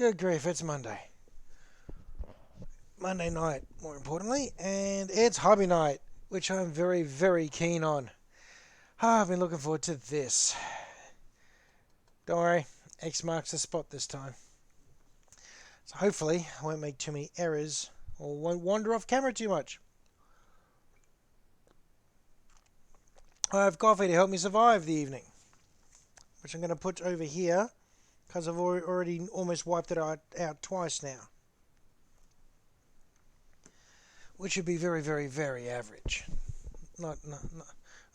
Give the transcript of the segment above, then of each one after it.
Good grief, it's Monday. Monday night, more importantly, and it's hobby night, which I'm very, very keen on. I've been looking forward to this. Don't worry, X marks the spot this time. So hopefully I won't make too many errors or won't wander off camera too much. I have coffee to help me survive the evening, which I'm going to put over here because I've already almost wiped it out twice now. Which would be very, very, very average. Not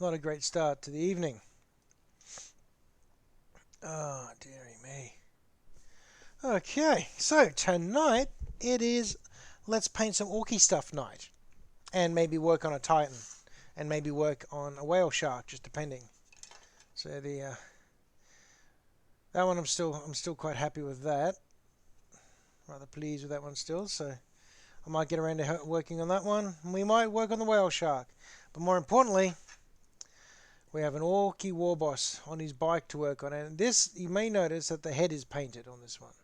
a great start to the evening. Oh, dearie me. Okay, so tonight it is let's paint some orky stuff night. And maybe work on a titan. And maybe work on a whale shark, just depending. So that one I'm still quite happy with that. Rather pleased with that one still, so I might get around to working on that one. We might work on the whale shark. But more importantly, we have an Orc War Boss on his bike to work on. And this, you may notice that the head is painted on this one.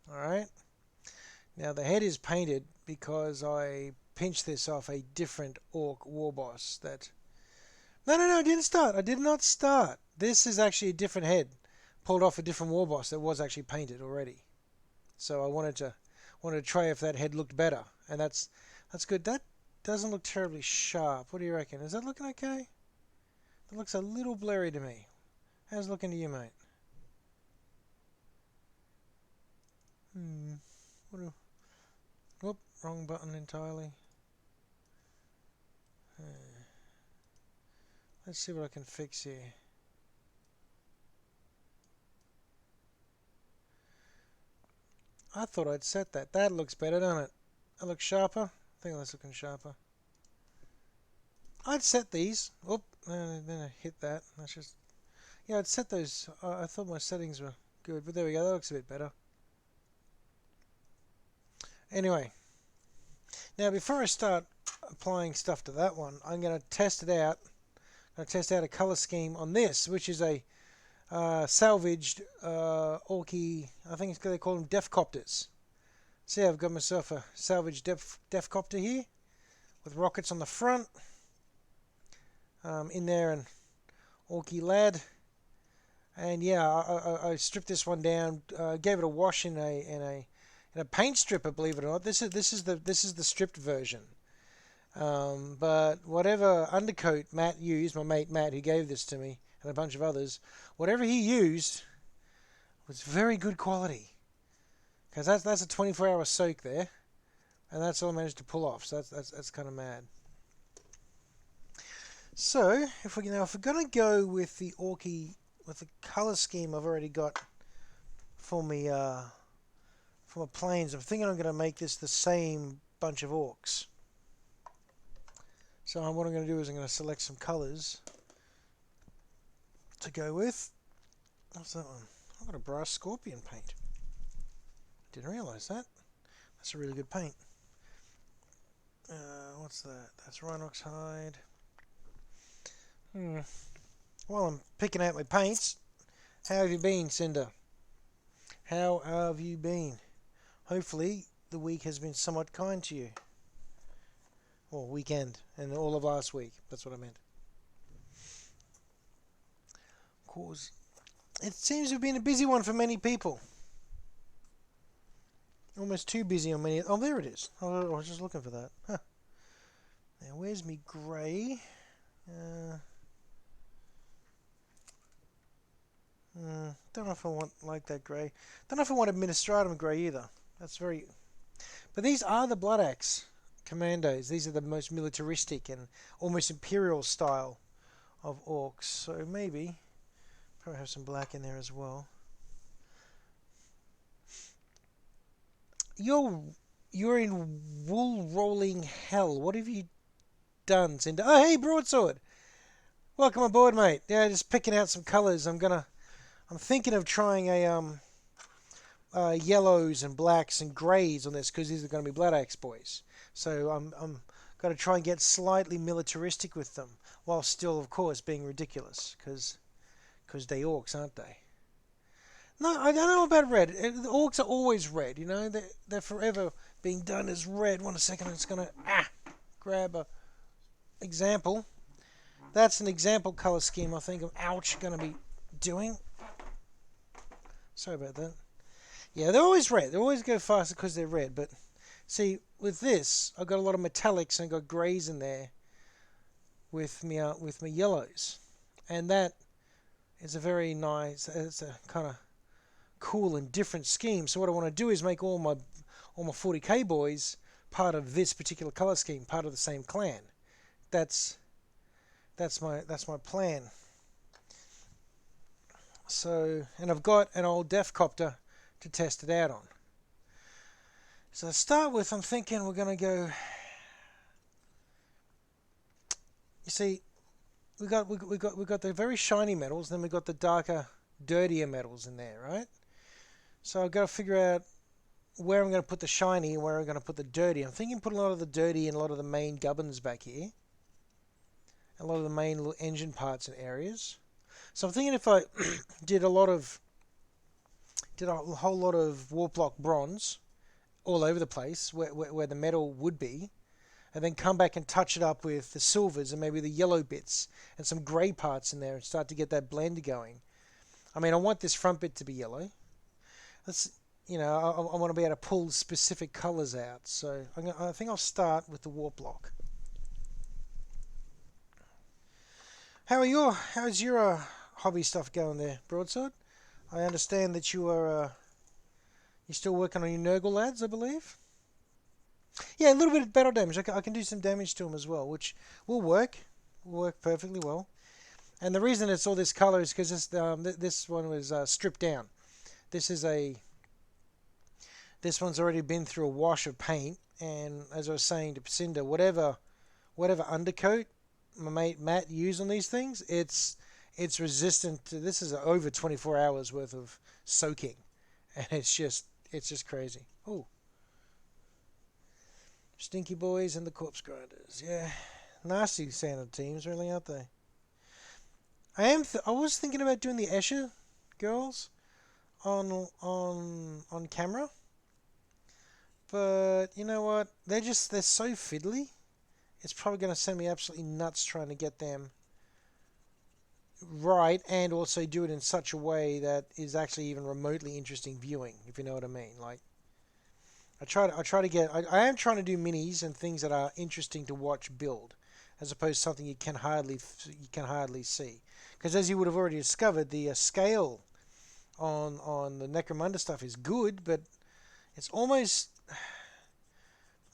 Alright. Now the head is painted because I pinched this off a different Orc War Boss. No, I didn't start. I did not start. This is actually a different head. Pulled off a different War Boss that was actually painted already. So I wanted to try if that head looked better. And that's good. That doesn't look terribly sharp. What do you reckon? Is that looking okay? It looks a little blurry to me. How's it looking to you, mate? Whoop, wrong button entirely. Let's see what I can fix here. I thought I'd set that. That looks better, doesn't it? That looks sharper. I think that's looking sharper. I'd set these. Oop, then I hit that. That's just... Yeah, I'd set those. I thought my settings were good, but there we go. That looks a bit better. Anyway. Now, before I start applying stuff to that one, I'm going to test it out. I'm going to test out a color scheme on this, which is a salvaged Orky, I think they call them Deffkoptas. See, I've got myself a salvaged Deffkopta here with rockets on the front. In there, an Orky lad. And yeah, I stripped this one down, gave it a wash in a paint stripper, believe it or not. This is the stripped version. But whatever undercoat Matt used, my mate Matt, who gave this to me, and a bunch of others, whatever he used was very good quality. Because that's a 24-hour soak there, and that's all I managed to pull off. So that's kind of mad. So if we're gonna go with the Orky, with the color scheme I've already got for me for my planes, I'm thinking I'm gonna make this the same bunch of orcs. So what I'm going to do is I'm going to select some colors to go with. What's that one? I've got a brass scorpion paint. Didn't realise that. That's a really good paint. What's that? That's Rhinox hide. While I'm picking out my paints, how have you been, Cinder? How have you been? Hopefully the week has been somewhat kind to you. Or weekend, and all of last week. That's what I meant. Of course, it seems to have been a busy one for many people. Almost too busy on many... Oh, there it is. I was just looking for that. Huh. Now, where's me grey? Don't know if I want like that grey. Don't know if I want Administratum grey either. That's very... But these are the Blood Axe Commandos. These are the most militaristic and almost imperial style of orcs. So maybe probably have some black in there as well. You're in wool rolling hell. What have you done, Cinder? Oh, hey, Broadsword. Welcome aboard, mate. Yeah, just picking out some colours. I'm thinking of trying a yellows and blacks and greys on this because these are going to be Blood Axe boys. So I'm going to try and get slightly militaristic with them, while still, of course, being ridiculous, because they orcs, aren't they? No, I don't know about red. The orcs are always red, you know. They're forever being done as red. 1 second, I'm just going to grab a example. That's an example color scheme I think I'm going to be doing. Sorry about that. Yeah, they're always red. They always go faster because they're red. But see, with this, I've got a lot of metallics and I've got greys in there with me yellows, and that is a very nice. It's a kind of cool and different scheme. So what I want to do is make all my 40k boys part of this particular color scheme, part of the same clan. That's my plan. So, and I've got an old Deffkopta to test it out on. So to start with, I'm thinking we're going to go. You see, we got the very shiny metals, then we got the darker, dirtier metals in there, right? So I've got to figure out where I'm going to put the shiny and where I'm going to put the dirty. I'm thinking put a lot of the dirty and a lot of the main gubbins back here. A lot of the main little engine parts and areas. So I'm thinking if I did a whole lot of Warplock bronze all over the place where the metal would be, and then come back and touch it up with the silvers and maybe the yellow bits and some grey parts in there and start to get that blend going. I mean, I want this front bit to be yellow. I want to be able to pull specific colours out. So I think I'll start with the Warplock. How's your hobby stuff going there, Broadsword? I understand that you're still working on your Nurgle lads, I believe. Yeah, a little bit of battle damage. I can do some damage to them as well, which will work. Will work perfectly well. And the reason it's all this color is because this one was stripped down. This one's already been through a wash of paint, and as I was saying to Cinder, whatever undercoat my mate Matt used on these things, it's resistant to. This is over 24 hours worth of soaking, and it's just crazy. Oh, Stinky Boys and the Corpse Grinders, yeah, nasty sounding teams, really, aren't they? I was thinking about doing the Escher girls on camera, but you know what? They're so fiddly. It's probably going to send me absolutely nuts trying to get them right and also do it in such a way that is actually even remotely interesting viewing, if you know what I mean. Like, I am trying to do minis and things that are interesting to watch build, as opposed to something you can hardly see. Because as you would have already discovered, the scale on the Necromunda stuff is good, but it's almost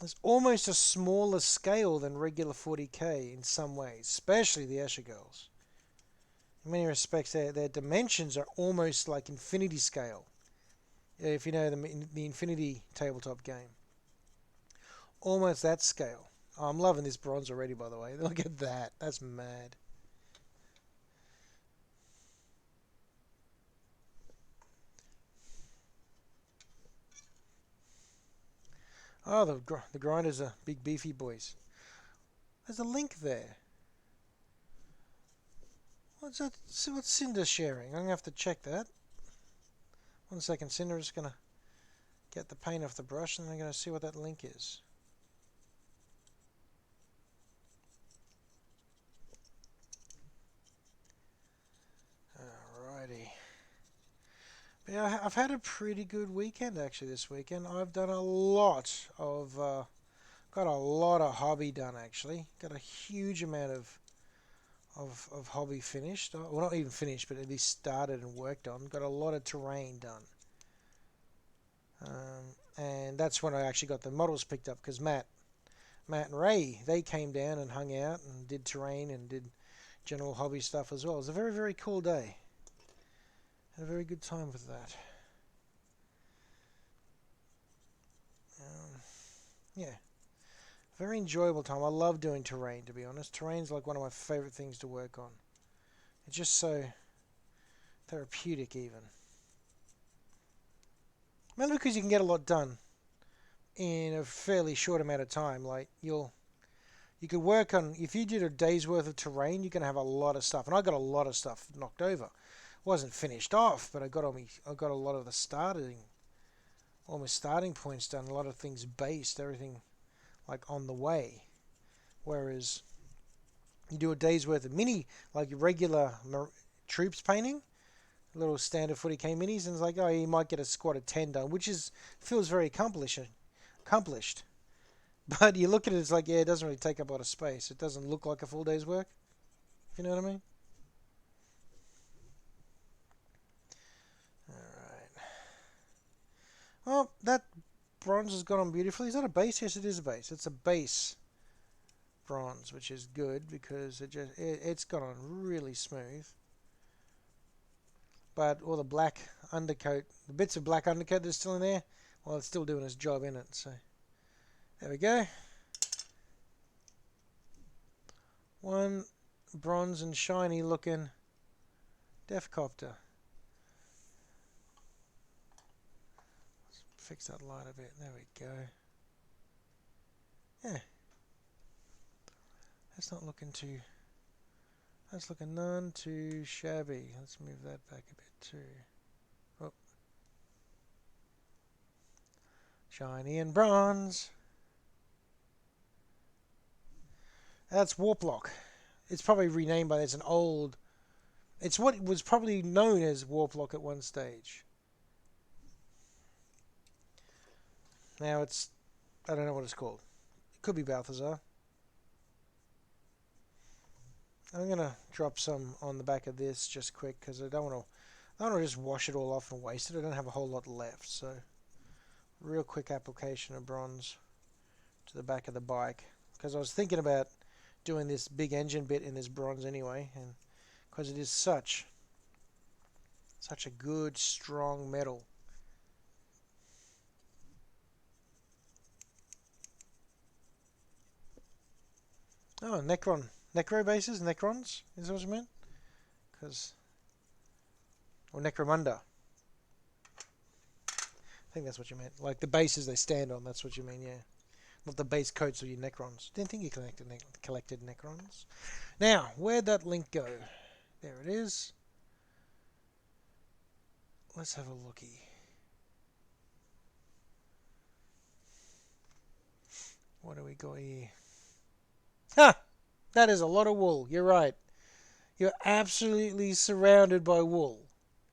a smaller scale than regular 40k in some ways, especially the Escher girls. In many respects, their dimensions are almost like Infinity scale. If you know the Infinity tabletop game. Almost that scale. Oh, I'm loving this bronze already, by the way. Look at that. That's mad. Oh, the grinders are big beefy boys. There's a link there. What's that? See what Cinder's sharing. I'm going to have to check that. 1 second, Cinder. Just going to get the paint off the brush and I'm going to see what that link is. Alrighty. But yeah, I've had a pretty good weekend actually this weekend. I've done a lot of, got a lot of hobby done actually. Got a huge amount of hobby finished. Well, not even finished, but at least started and worked on. Got a lot of terrain done. And that's when I actually got the models picked up because Matt and Ray, they came down and hung out and did terrain and did general hobby stuff as well. It was a very, very cool day. Had a very good time with that. Yeah. Very enjoyable time. I love doing terrain, to be honest. Terrain's like one of my favorite things to work on. It's just so therapeutic even. Mainly because you can get a lot done in a fairly short amount of time. Like you could work on, if you did a day's worth of terrain, you can have a lot of stuff. And I got a lot of stuff knocked over. wasn't finished off, but I got a lot of the almost starting points done. A lot of things based, everything like on the way. Whereas you do a day's worth of like regular troops painting, little standard 40k minis, and it's like, oh, you might get a squad of 10 done, which feels very accomplished. But you look at it, it's like, yeah, it doesn't really take up a lot of space. It doesn't look like a full day's work. If you know what I mean? Alright. Well, that bronze has gone on beautifully. Is that a base? Yes, it is a base. It's a base bronze, which is good because it's gone on really smooth. But all the black undercoat, the bits of black undercoat that's still in there, well, it's still doing its job in it. So there we go. One bronze and shiny looking Deffkopta. Let's fix that light a bit. There we go. Yeah. That's looking none too shabby. Let's move that back a bit too. Oh. Shiny and bronze. That's Warplock. It's probably renamed by it's an old. It's what was probably known as Warplock at one stage. Now I don't know what it's called. It could be Balthazar. I'm gonna drop some on the back of this just quick because I don't want to just wash it all off and waste it. I don't have a whole lot left, so real quick application of bronze to the back of the bike because I was thinking about doing this big engine bit in this bronze anyway, and because it is such a good strong metal. Oh, Necro bases, Necrons, is that what you meant? Or Necromunda. I think that's what you meant. Like the bases they stand on, that's what you mean, yeah. Not the base coats of your Necrons. Didn't think you collected Necrons. Now, where'd that link go? There it is. Let's have a looky. What do we got here? Ha! That is a lot of wool. You're right. You're absolutely surrounded by wool.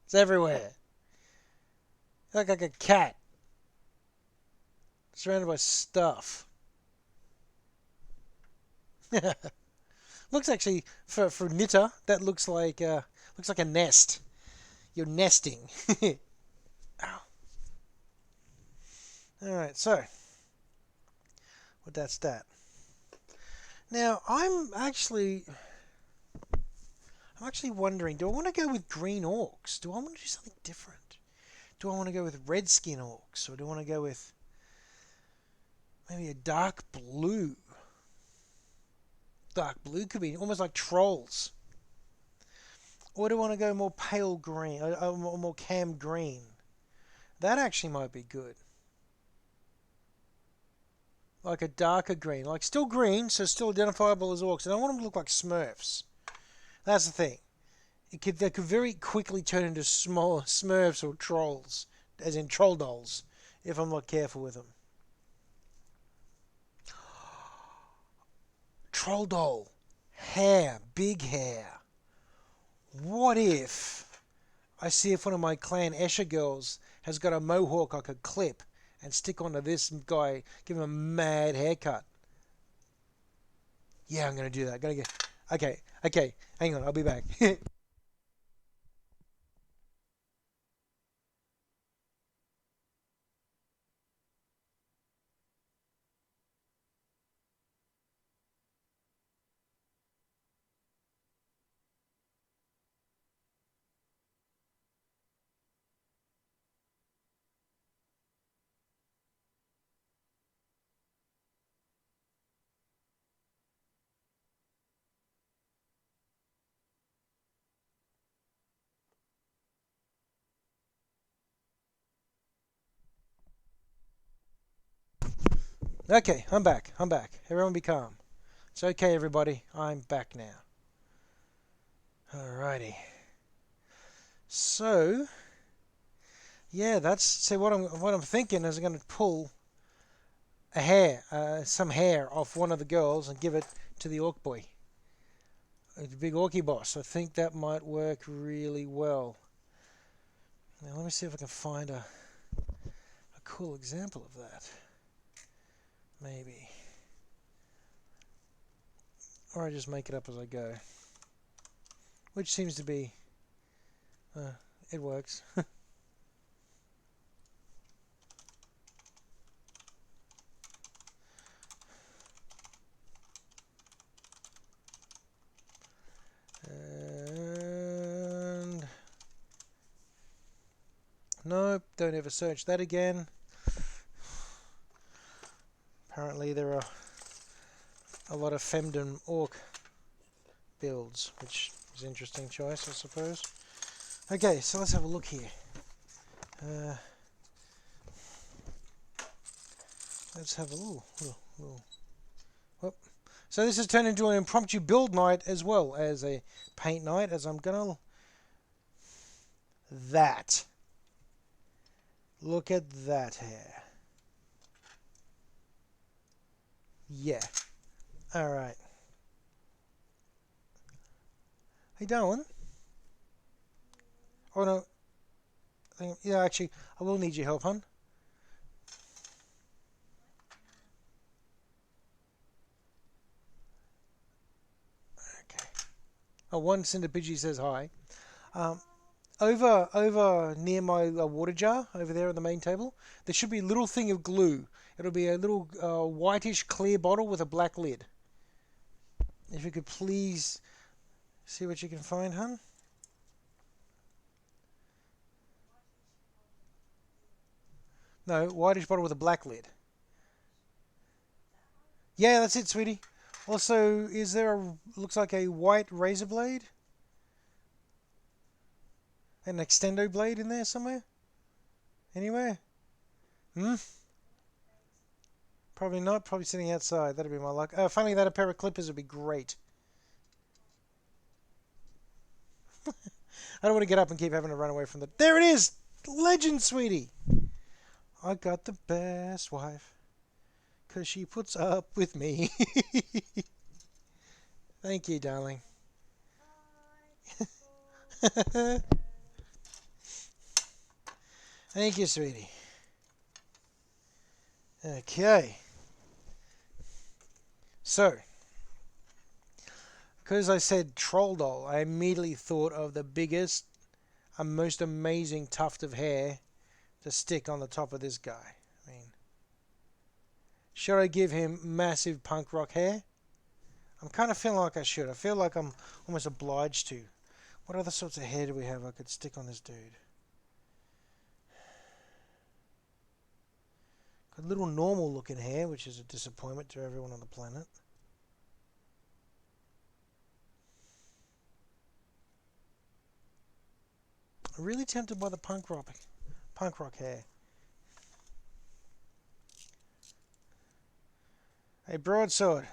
It's everywhere. You look like a cat. Surrounded by stuff. Looks actually, for knitter, that looks like a nest. You're nesting. Alright, so. Well, that's that. Now, I'm actually wondering, do I want to go with green orcs? Do I want to do something different? Do I want to go with red skin orcs? Or do I want to go with maybe a dark blue? Dark blue could be almost like trolls. Or do I want to go more pale green, or more cam green? That actually might be good. Like a darker green. Like still green, so still identifiable as orcs. And I want them to look like Smurfs. That's the thing. They could very quickly turn into small Smurfs or trolls. As in troll dolls. If I'm not careful with them. Troll doll. Hair. Big hair. What if I see if one of my clan Escher girls has got a mohawk I could clip and stick onto this guy, give him a mad haircut? Yeah, I'm going to do that. Okay, hang on, I'll be back. Okay, I'm back. Everyone be calm. It's okay, everybody. I'm back now. Alrighty. So yeah, that's so what I'm thinking is I'm going to pull a hair, some hair off one of the girls and give it to the orc boy, the big orky boss. I think that might work really well. Now let me see if I can find a cool example of that. Maybe. Or I just make it up as I go. Which seems to be... it works. And... Nope, don't ever search that again. Apparently there are a lot of femdom orc builds, which is an interesting choice, I suppose. Okay, so let's have a look here. Let's have a whoop. So this has turned into an impromptu build night as well as a paint night, as I'm gonna... That. Look at that hair. Yeah. Alright. How you doing? Oh no. Yeah, actually, I will need your help, hon. Okay. Oh, one Cinder Pidgey says hi. Over near my water jar, over there on the main table, there should be a little thing of glue. It'll be a little whitish clear bottle with a black lid. If you could please see what you can find, hun. No, whitish bottle with a black lid. Yeah, that's it, sweetie. Also, is there a, looks like a white razor blade? An extendo blade in there somewhere? Anywhere? Hmm? Probably not. Probably sitting outside. That'd be my luck. Funny that a pair of clippers would be great. I don't want to get up and keep having to run away from the... There it is! Legend, sweetie! I got the best wife. 'Cause she puts up with me. Thank you, darling. Thank you, sweetie. Okay. So, because I said troll doll, I immediately thought of the biggest and most amazing tuft of hair to stick on the top of this guy. I mean, should I give him massive punk rock hair? I'm kind of feeling like I should. I feel like I'm almost obliged to. What other sorts of hair do we have I could stick on this dude? Got a little normal looking hair, which is a disappointment to everyone on the planet. I'm really tempted by the punk rock hair. Hey, Broadsword.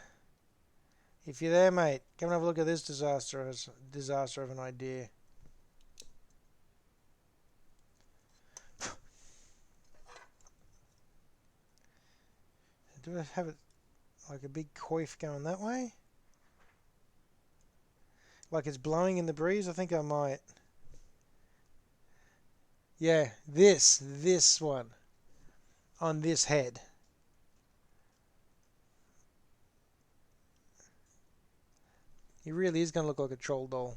If you're there, mate, come and have a look at this disaster of an idea. Do I have it like a big coif going that way? Like it's blowing in the breeze? I think I might. Yeah, this one on this head. He really is going to look like a troll doll.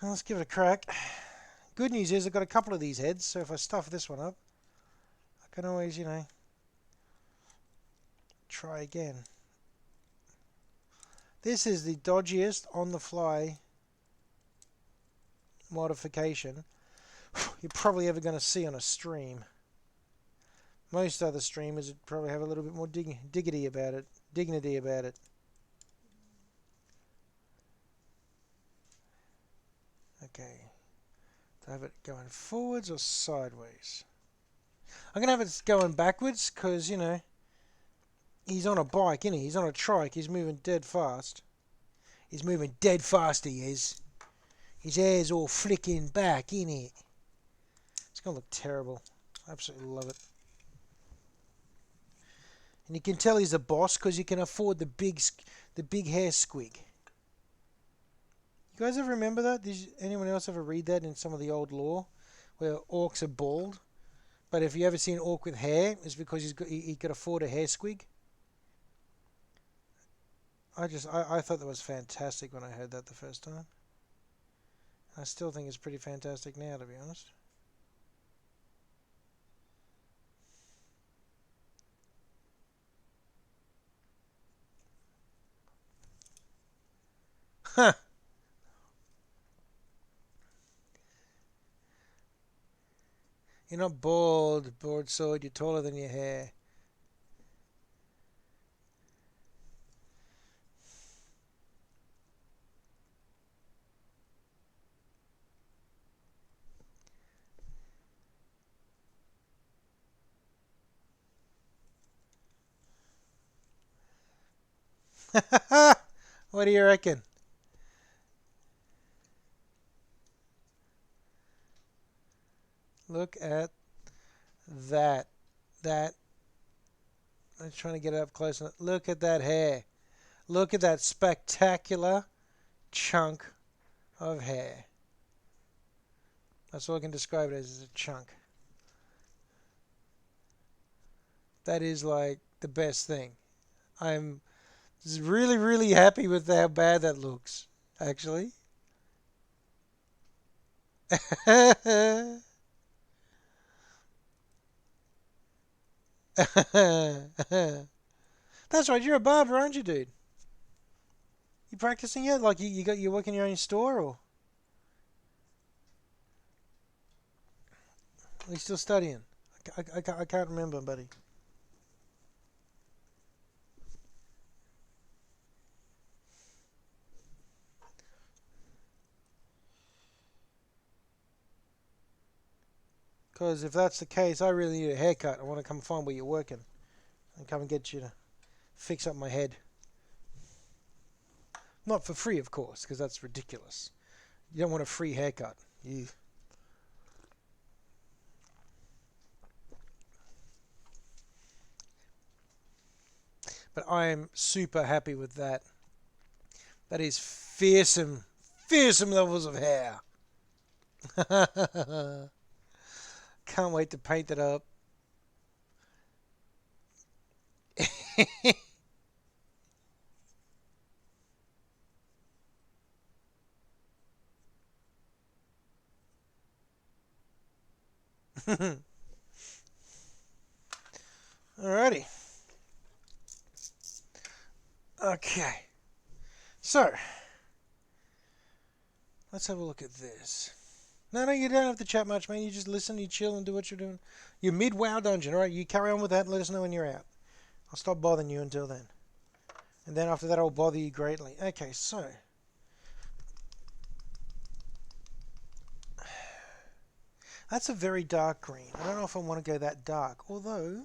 Well, let's give it a crack. Good news is I've got a couple of these heads, so if I stuff this one up, I can always, you know, try again. This is the dodgiest on-the-fly modification you're probably ever going to see on a stream. Most other streamers would probably have a little bit more dignity about it. Okay. Do I have it going forwards or sideways? I'm going to have it going backwards because, you know, he's on a bike, isn't he? He's on a trike. He's moving dead fast. He's moving dead fast, he is. His hair's all flicking back, innit? It's gonna look terrible. I absolutely love it. And you can tell he's a boss because you can afford the big hair squig. You guys ever remember that? Did anyone else ever read that in some of the old lore, where orcs are bald? But if you ever see an orc with hair, it's because he could afford a hair squig. I thought that was fantastic when I heard that the first time. I still think it's pretty fantastic now, to be honest. Huh. You're not bald, broadsword. You're taller than your hair. What do you reckon? Look at that. That. I'm trying to get it up close. Look at that hair. Look at that spectacular chunk of hair. That's all I can describe it as, is a chunk. That is like the best thing. I'm really, really happy with how bad that looks, actually. That's right, you're a barber, aren't you, dude? You practicing yet? Like you work in your own store, or are you still studying? I can't remember, buddy. Because if that's the case, I really need a haircut. I want to come find where you're working and come and get you to fix up my head. Not for free, of course, because that's ridiculous. You don't want a free haircut. You. But I am super happy with that. That is fearsome, fearsome levels of hair. Can't wait to paint it up. Alrighty. Okay. So, let's have a look at this. No, you don't have to chat much, man. You just listen, you chill, and do what you're doing. You're mid-WoW dungeon, alright? You carry on with that and let us know when you're out. I'll stop bothering you until then. And then after that, I'll bother you greatly. Okay, so. That's a very dark green. I don't know if I want to go that dark. Although,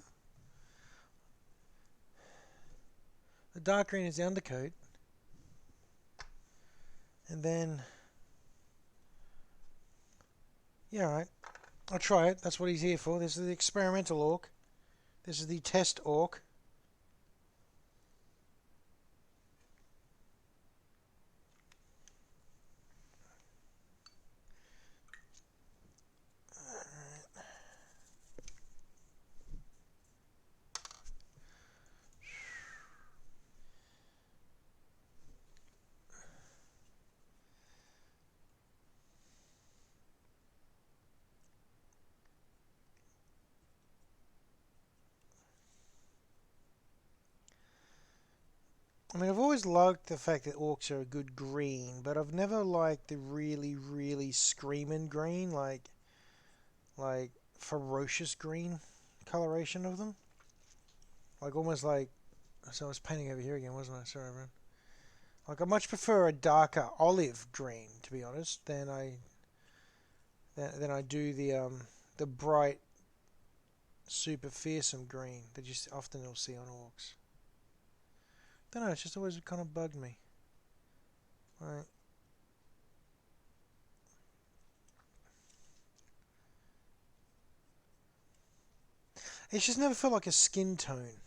the dark green is the undercoat. And then, yeah, alright. I'll try it. That's what he's here for. This is the experimental orc. This is the test orc. I mean, I've always liked the fact that orcs are a good green, but I've never liked the really, really screaming green, like ferocious green coloration of them. Like almost like, so I was painting over here again, wasn't I? Sorry, everyone. Like I much prefer a darker olive green, to be honest, than I do the bright, super fearsome green that you often you'll see on orcs. Don't know, it's just always kind of bugged me. Right. It's just never felt like a skin tone,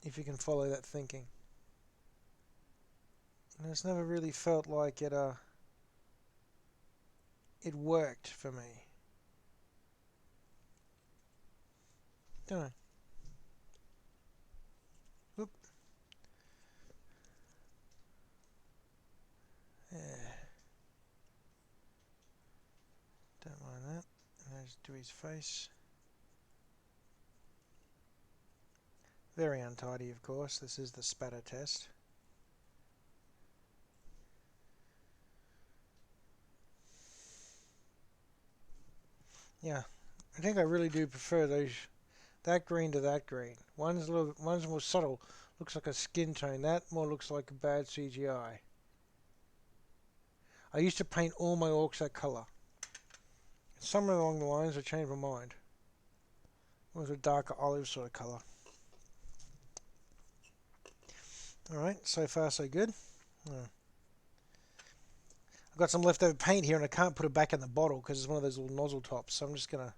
if you can follow that thinking. And it's never really felt like it worked for me. Don't know. Whoop. Yeah. Don't mind that. And let's do his face. Very untidy, of course. This is the spatter test. Yeah, I think I really do prefer that green to that green. One's more subtle, looks like a skin tone. That more looks like a bad CGI. I used to paint all my orcs that colour. Somewhere along the lines, I changed my mind. It was a darker olive sort of colour. Alright, so far so good. I've got some leftover paint here and I can't put it back in the bottle because it's one of those little nozzle tops, so I'm just going to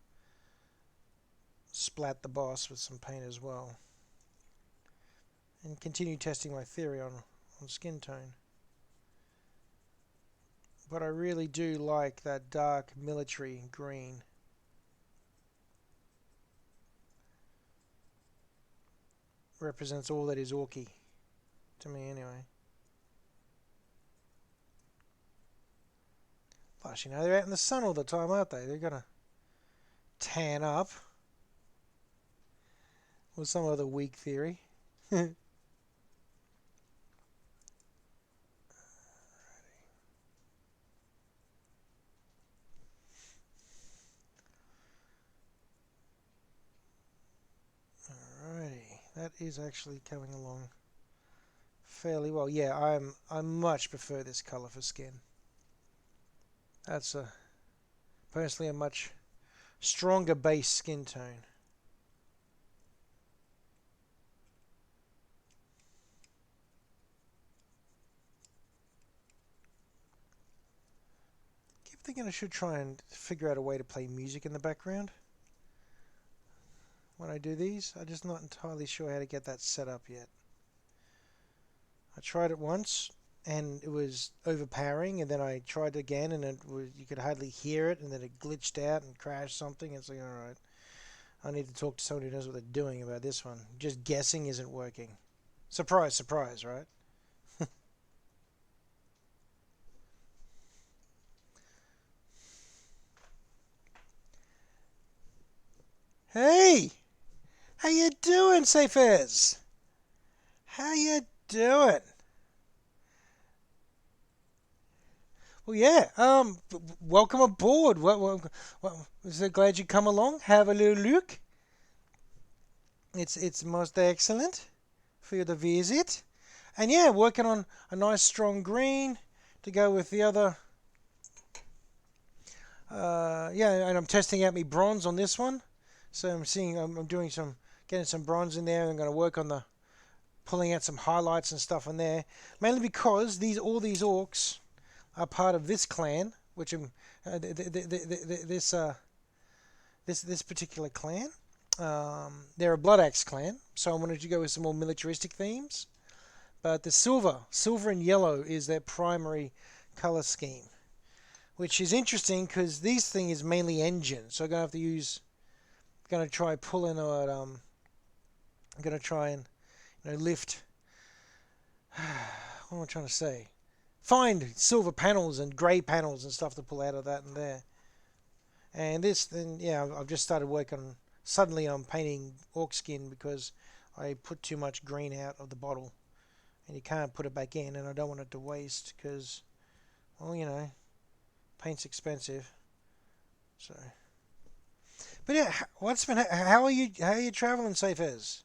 splat the boss with some paint as well. And continue testing my theory on skin tone. But I really do like that dark military green. Represents all that is orky. To me, anyway. Plus, you know, they're out in the sun all the time, aren't they? They're gonna tan up. Or some other weak theory. Alrighty. That is actually coming along fairly well. Yeah, I much prefer this colour for skin. That's personally a much stronger base skin tone. Keep thinking I should try and figure out a way to play music in the background when I do these. I'm just not entirely sure how to get that set up yet. I tried it once and it was overpowering, and then I tried again and you could hardly hear it, and then it glitched out and crashed something. It's like, alright, I need to talk to someone who knows what they're doing about this one. Just guessing isn't working. Surprise, surprise, right? Hey! How you doing, Safez? How you doing? Well, yeah. Welcome aboard. So glad you come along. Have a little look. It's most excellent for you to visit. And yeah, working on a nice strong green to go with the other. Yeah, and I'm testing out my bronze on this one. So I'm getting some bronze in there. I'm going to work on pulling out some highlights and stuff in there. Mainly because all these orcs are part of this clan, which this particular clan. They're a Blood Axe clan, so I wanted to go with some more militaristic themes. But the silver and yellow is their primary color scheme, which is interesting because this thing is mainly engine. So I'm gonna have to try pulling out. I'm gonna try and lift. What am I trying to say? Find silver panels and grey panels and stuff to pull out of that and there. And this, then, yeah, I've just started working on. Suddenly I'm painting orc skin because I put too much green out of the bottle. And you can't put it back in, and I don't want it to waste because, well, paint's expensive. So. But yeah, how are you traveling, Safez?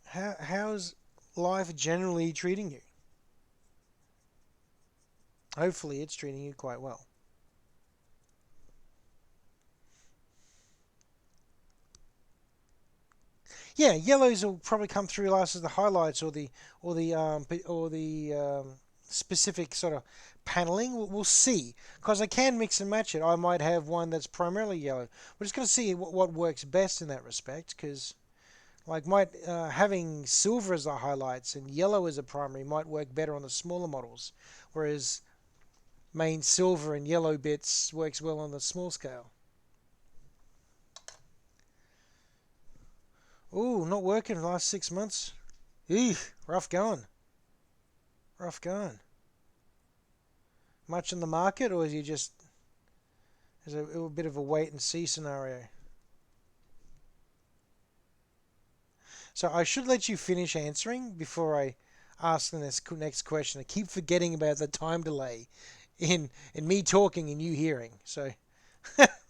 How's life generally treating you? Hopefully it's treating you quite well. Yeah, yellows will probably come through last as the highlights or the specific sort of paneling. We'll see, because I can mix and match it. I might have one that's primarily yellow. We're just going to see what works best in that respect, because like having silver as the highlights and yellow as a primary might work better on the smaller models, whereas main silver and yellow bits works well on the small scale. Ooh, not working the last 6 months. Eesh, rough going. Rough going. Much in the market, or is it just a bit of a wait and see scenario? So I should let you finish answering before I ask the next question. I keep forgetting about the time delay in me talking and you hearing. So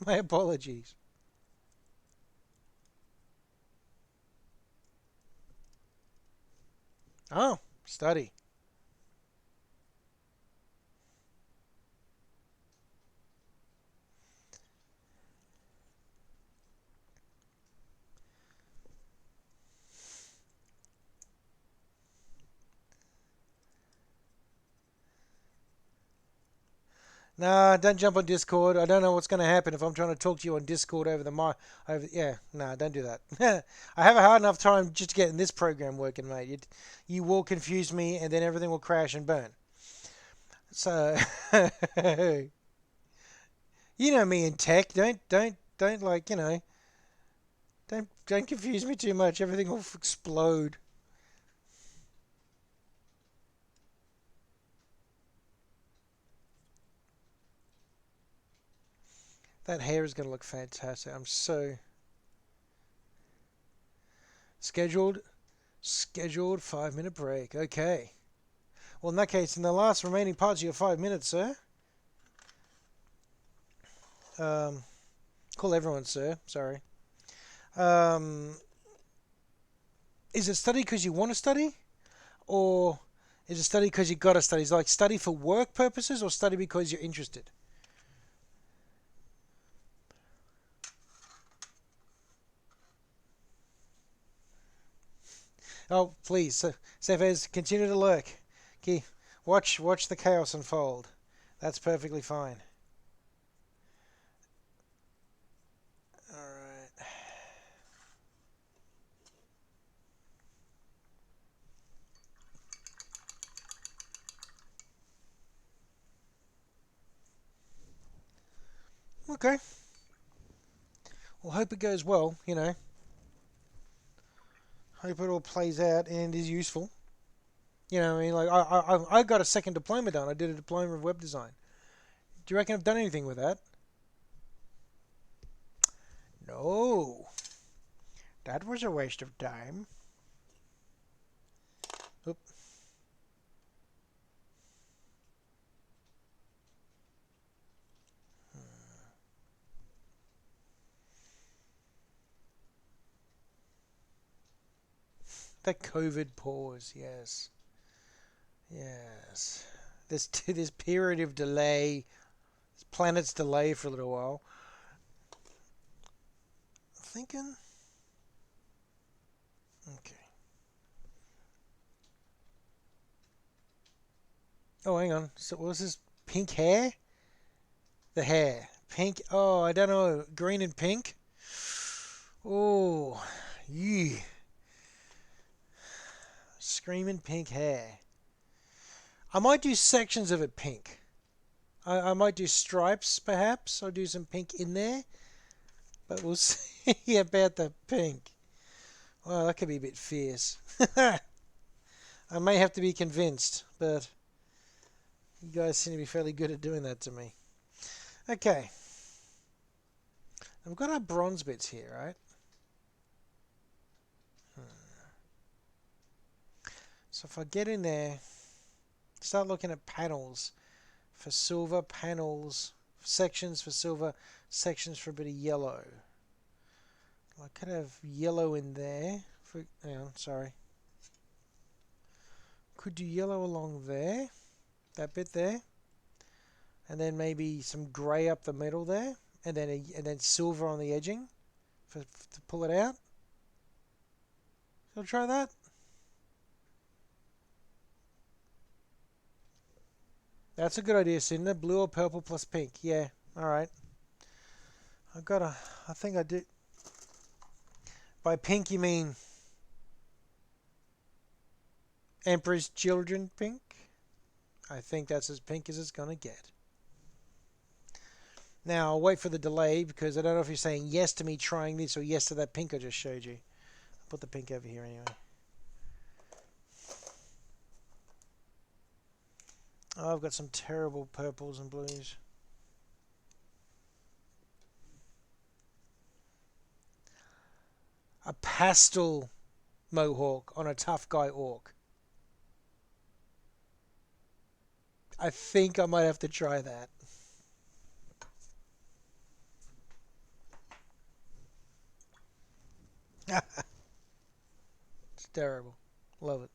my apologies. Oh, study. Nah, don't jump on Discord. I don't know what's going to happen if I'm trying to talk to you on Discord over the mic. Yeah, nah, don't do that. I have a hard enough time just getting this program working, mate. You will confuse me, and then everything will crash and burn. So, you know me in tech. Don't like don't confuse me too much. Everything will explode. That hair is going to look fantastic. I'm so scheduled. Scheduled 5 minute break. Okay. Well, in that case, in the last remaining parts of your 5 minutes, sir. Um, call everyone sir. Sorry. Um, is it study because you want to study, or is it study because you got to study? Is it like study for work purposes, or study because you're interested? Oh, please, Cephas, continue to lurk. Okay, watch the chaos unfold. That's perfectly fine. All right. Okay. Well, hope it goes well. Hope it all plays out and is useful. I mean, like I got a second diploma done. I did a diploma of web design. Do you reckon I've done anything with that? No. That was a waste of time. Oop. The COVID pause, yes. Yes. This period of delay, this planet's delay for a little while. Thinking. Okay. Oh, hang on. So, what was this? Pink hair? The hair. Pink. Oh, I don't know. Green and pink? Oh, yeah. Screaming pink hair. I might do sections of it pink. I might do stripes, perhaps. I'll do some pink in there. But we'll see about the pink. Well, that could be a bit fierce. I may have to be convinced, but you guys seem to be fairly good at doing that to me. Okay. We've got our bronze bits here, right? So if I get in there, start looking at panels for silver, panels, sections for silver, sections for a bit of yellow. I could have yellow in there. Hang on, sorry. Could do yellow along there, that bit there, and then maybe some grey up the middle there, and then silver on the edging to pull it out. So try that. That's a good idea, Cinder. Blue or purple plus pink. Yeah, alright. I think I did. By pink you mean Emperor's Children pink? I think that's as pink as it's gonna get. Now, I'll wait for the delay because I don't know if you're saying yes to me trying this or yes to that pink I just showed you. I'll put the pink over here anyway. Oh, I've got some terrible purples and blues. A pastel mohawk on a tough guy orc. I think I might have to try that. It's terrible. Love it.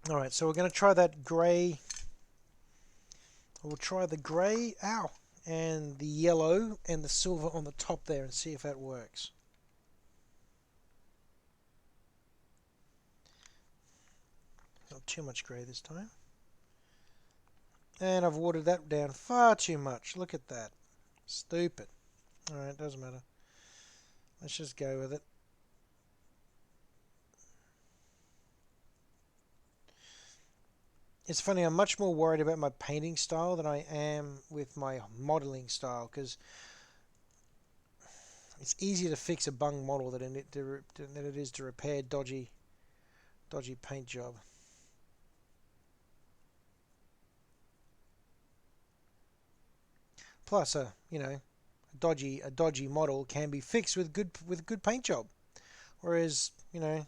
Alright, so we're going to try that grey. We'll try the grey, ow, and the yellow and the silver on the top there and see if that works. Not too much grey this time. And I've watered that down far too much. Look at that. Stupid. Alright, doesn't matter. Let's just go with it. It's funny, I'm much more worried about my painting style than I am with my modeling style, because it's easier to fix a bung model than it is to repair dodgy paint job. Plus, you know, a dodgy model can be fixed with good paint job, whereas, you know,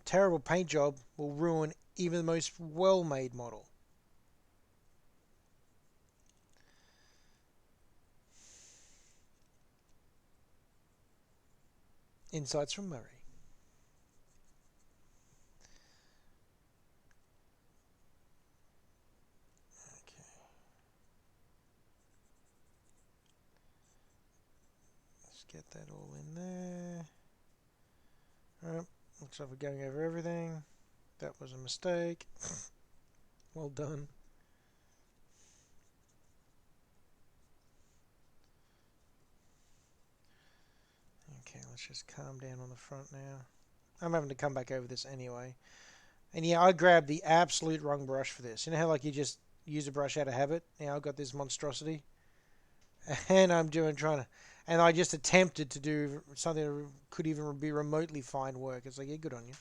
terrible paint job will ruin even the most well-made model. Insights from Murray. Okay. Let's get that all in there. Alright, looks like we're going over everything. That was a mistake. Well done. Okay, let's just calm down on the front now. I'm having to come back over this anyway. And yeah, I grabbed the absolute wrong brush for this. You know how like you just use a brush out of habit? Now I've got this monstrosity. And and I just attempted to do something that could even be remotely fine work. It's like, yeah, good on you.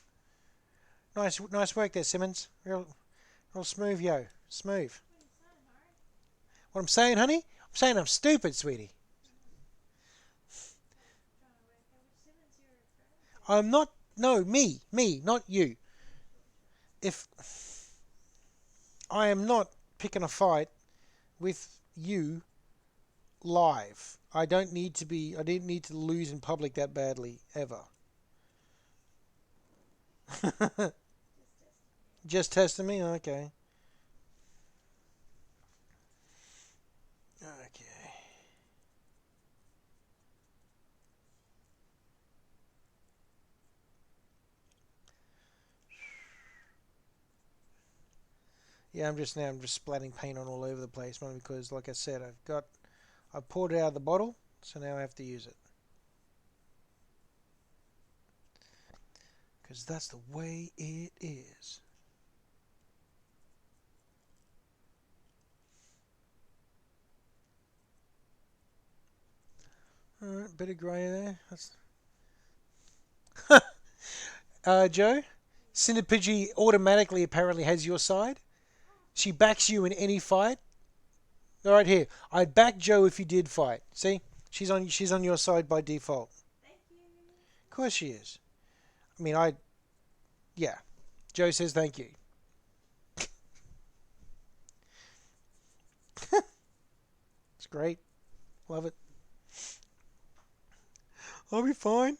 Nice work there, Simmons. Real smooth, yo. Smooth. What I'm saying, honey? I'm saying I'm stupid, sweetie. I'm not. No, me, not you. If I am not picking a fight with you live, I don't need to be. I didn't need to lose in public that badly ever. Just testing me, okay. Okay. Yeah, I'm just splatting paint on all over the place, mainly because, like I said, I poured it out of the bottle, so now I have to use it. Because that's the way it is. Alright, bit of grey there. Joe, Cinderpidgey automatically apparently has your side. She backs you in any fight. Alright, here. I'd back Joe if you did fight. See? She's on your side by default. Thank you. Of course she is. I mean, yeah. Joe says thank you. It's great. Love it. I'll be fine.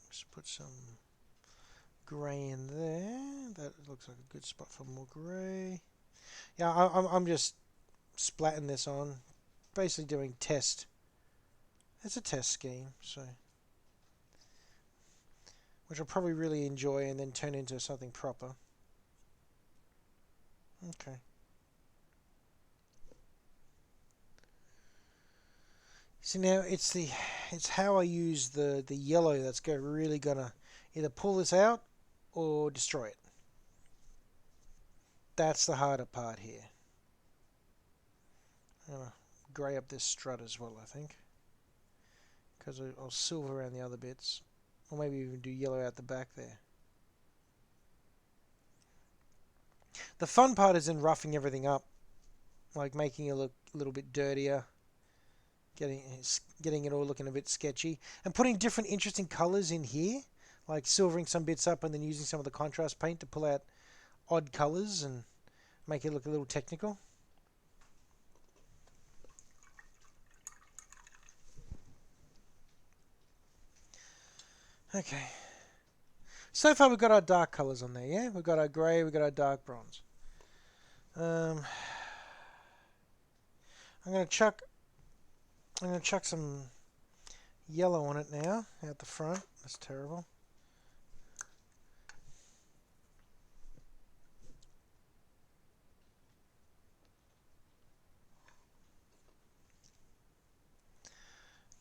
Just put some grey in there. That looks like a good spot for more grey. Yeah, I'm just splatting this on. Basically doing test. It's a test scheme, so which I'll probably really enjoy and then turn into something proper. Okay. So now it's how I use the yellow that's really gonna either pull this out or destroy it. That's the harder part here. I'm gonna grey up this strut as well, I think, because I'll silver around the other bits, or maybe even do yellow out the back there. The fun part is in roughing everything up, like making it look a little bit dirtier, getting it all looking a bit sketchy, and putting different interesting colors in here, like silvering some bits up and then using some of the contrast paint to pull out odd colors and make it look a little technical. Okay. So far we've got our dark colors on there, yeah? We've got our grey, we've got our dark bronze. I'm gonna chuck some yellow on it now, out the front. That's terrible.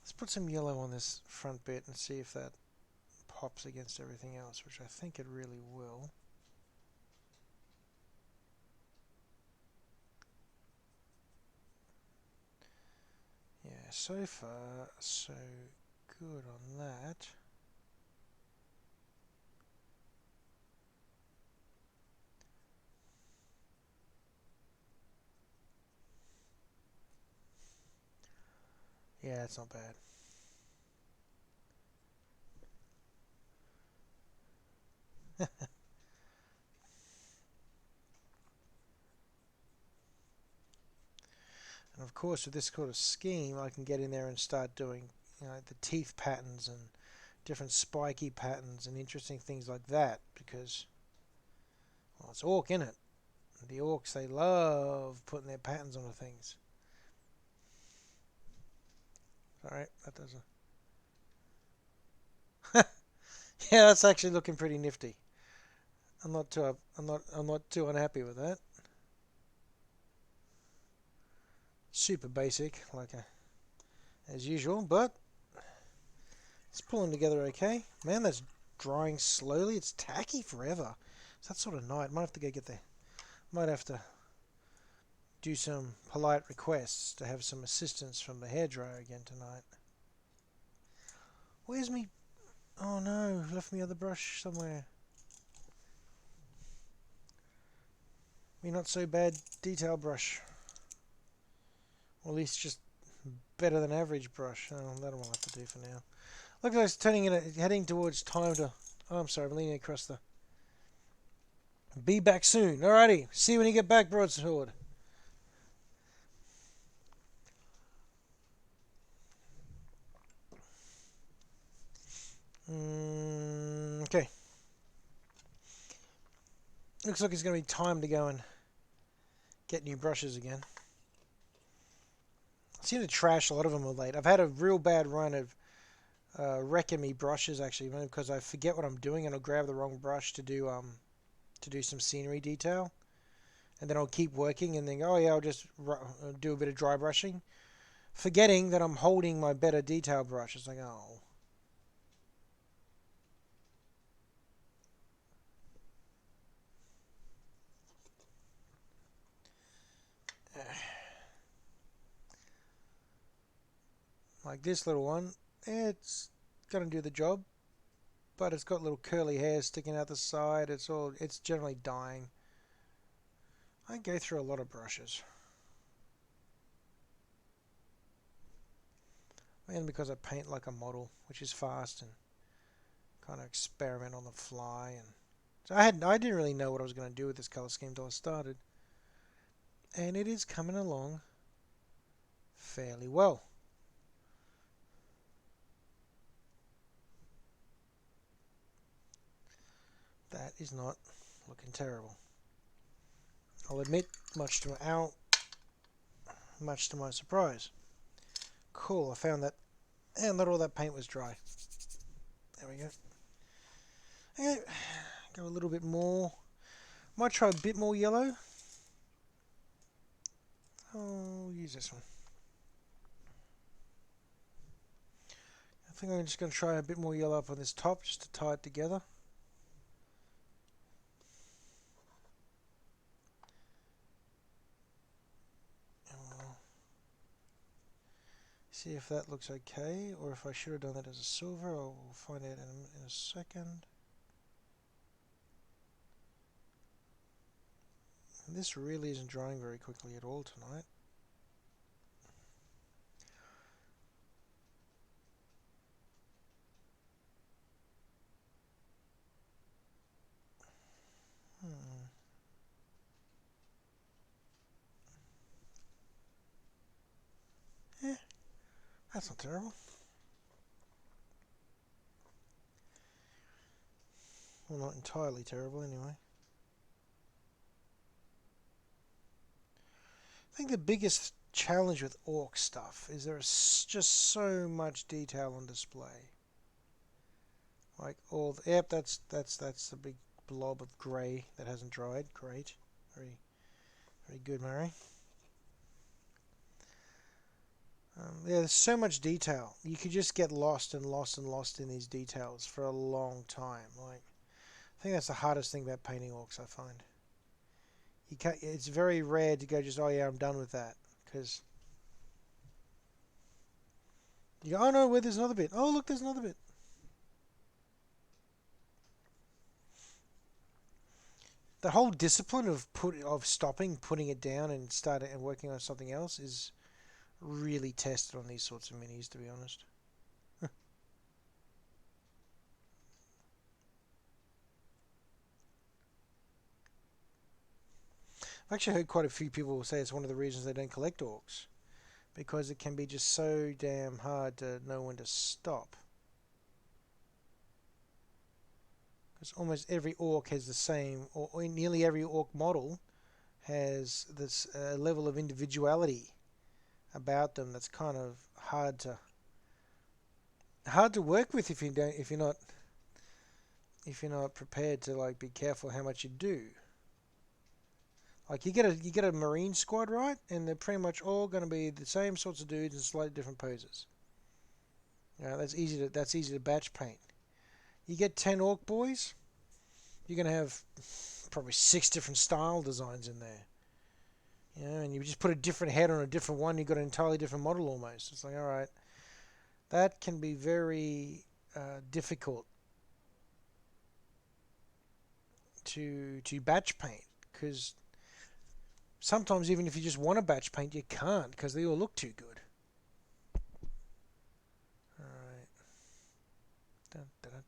Let's put some yellow on this front bit and see if that pops against everything else, which I think it really will. Yeah, so far so good on that. Yeah, it's not bad. And of course, with this sort of scheme, I can get in there and start doing, the teeth patterns and different spiky patterns and interesting things like that, because, well, it's Orc, innit? The Orcs, they love putting their patterns onto things. Alright, that does yeah, that's actually looking pretty nifty. I'm not too unhappy with that. Super basic, as usual, but it's pulling together okay. Man, that's drying slowly. It's tacky forever. It's that sort of night. Might have to go get there. Might have to do some polite requests to have some assistance from the hairdryer again tonight. Where's me? Oh no, left me other brush somewhere. Me not so bad detail brush. Or at least just better than average brush. Oh, that'll have to do for now. Looks like it's heading towards time to... Oh, I'm sorry, I'm leaning across the... Be back soon. Alrighty, see you when you get back, broadsword. Okay. Looks like it's going to be time to go and get new brushes again. I seem to trash a lot of them of late. I've had a real bad run of wrecking me brushes, actually, because I forget what I'm doing and I'll grab the wrong brush to do some scenery detail. And then I'll keep working and then go, oh yeah, I'll just do a bit of dry brushing, forgetting that I'm holding my better detail brush. It's like, oh. Like this little one, it's going to do the job, but it's got little curly hairs sticking out the side. It's generally dying. I go through a lot of brushes. And because I paint like a model, which is fast and kind of experiment on the fly, and so I didn't really know what I was going to do with this color scheme until I started, and it is coming along fairly well. That is not looking terrible. I'll admit, much to my surprise. Cool, I found that And not all that paint was dry. There we go. Okay, go a little bit more. Might try a bit more yellow. I'll use this one. I think I'm just going to try a bit more yellow up on this top just to tie it together. And we'll see if that looks okay, or if I should have done that as a silver. I'll find out in a second. And this really isn't drying very quickly at all tonight. Yeah, that's not terrible. Well, not entirely terrible anyway. I think the biggest challenge with Orc stuff is there's just so much detail on display. Like all the, yep, that's the big blob of grey that hasn't dried. Great, very good, Murray. Yeah, there's so much detail. You could just get lost and lost and lost in these details for a long time. Like, I think that's the hardest thing about painting Orcs, I find. You can't, it's very rare to go just, oh yeah, I'm done with that, because you go, oh no, where there's another bit. Oh look, there's another bit. The whole discipline of stopping, putting it down, and starting and working on something else is really tested on these sorts of minis, to be honest. I've actually heard quite a few people say it's one of the reasons they don't collect Orcs, because it can be just so damn hard to know when to stop. Because almost every Orc has the same, or nearly every Orc model has this level of individuality about them that's kind of hard to work with if you're not prepared to like be careful how much you do. Like you get a Marine squad, right, and they're pretty much all going to be the same sorts of dudes in slightly different poses. You know, that's easy to batch paint. You get 10 Orc boys, you're going to have probably 6 different style designs in there. You know, and you just put a different head on a different one, you've got an entirely different model almost. It's like, all right, that can be very difficult to batch paint, because sometimes even if you just want to batch paint, you can't because they all look too good.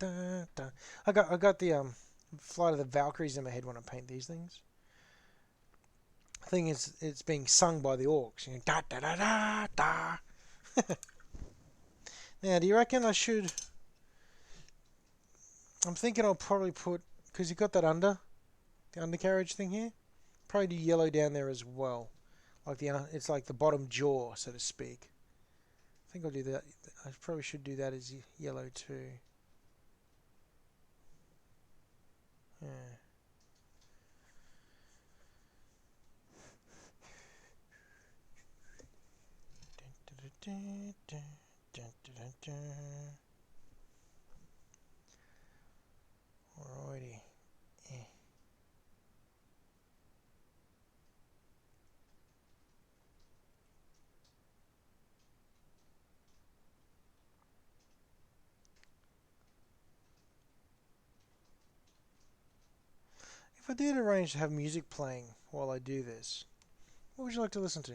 Alright. I got the Flight of the Valkyries in my head when I paint these things. The thing is, it's being sung by the Orcs. You know, da da da da da. Now, do you reckon I should? I'm thinking I'll probably put, because you've got the undercarriage thing here. Probably do yellow down there as well, like it's like the bottom jaw, so to speak. I think I'll do that. I probably should do that as yellow too. Yeah. Alrighty. Yeah. If I did arrange to have music playing while I do this, what would you like to listen to?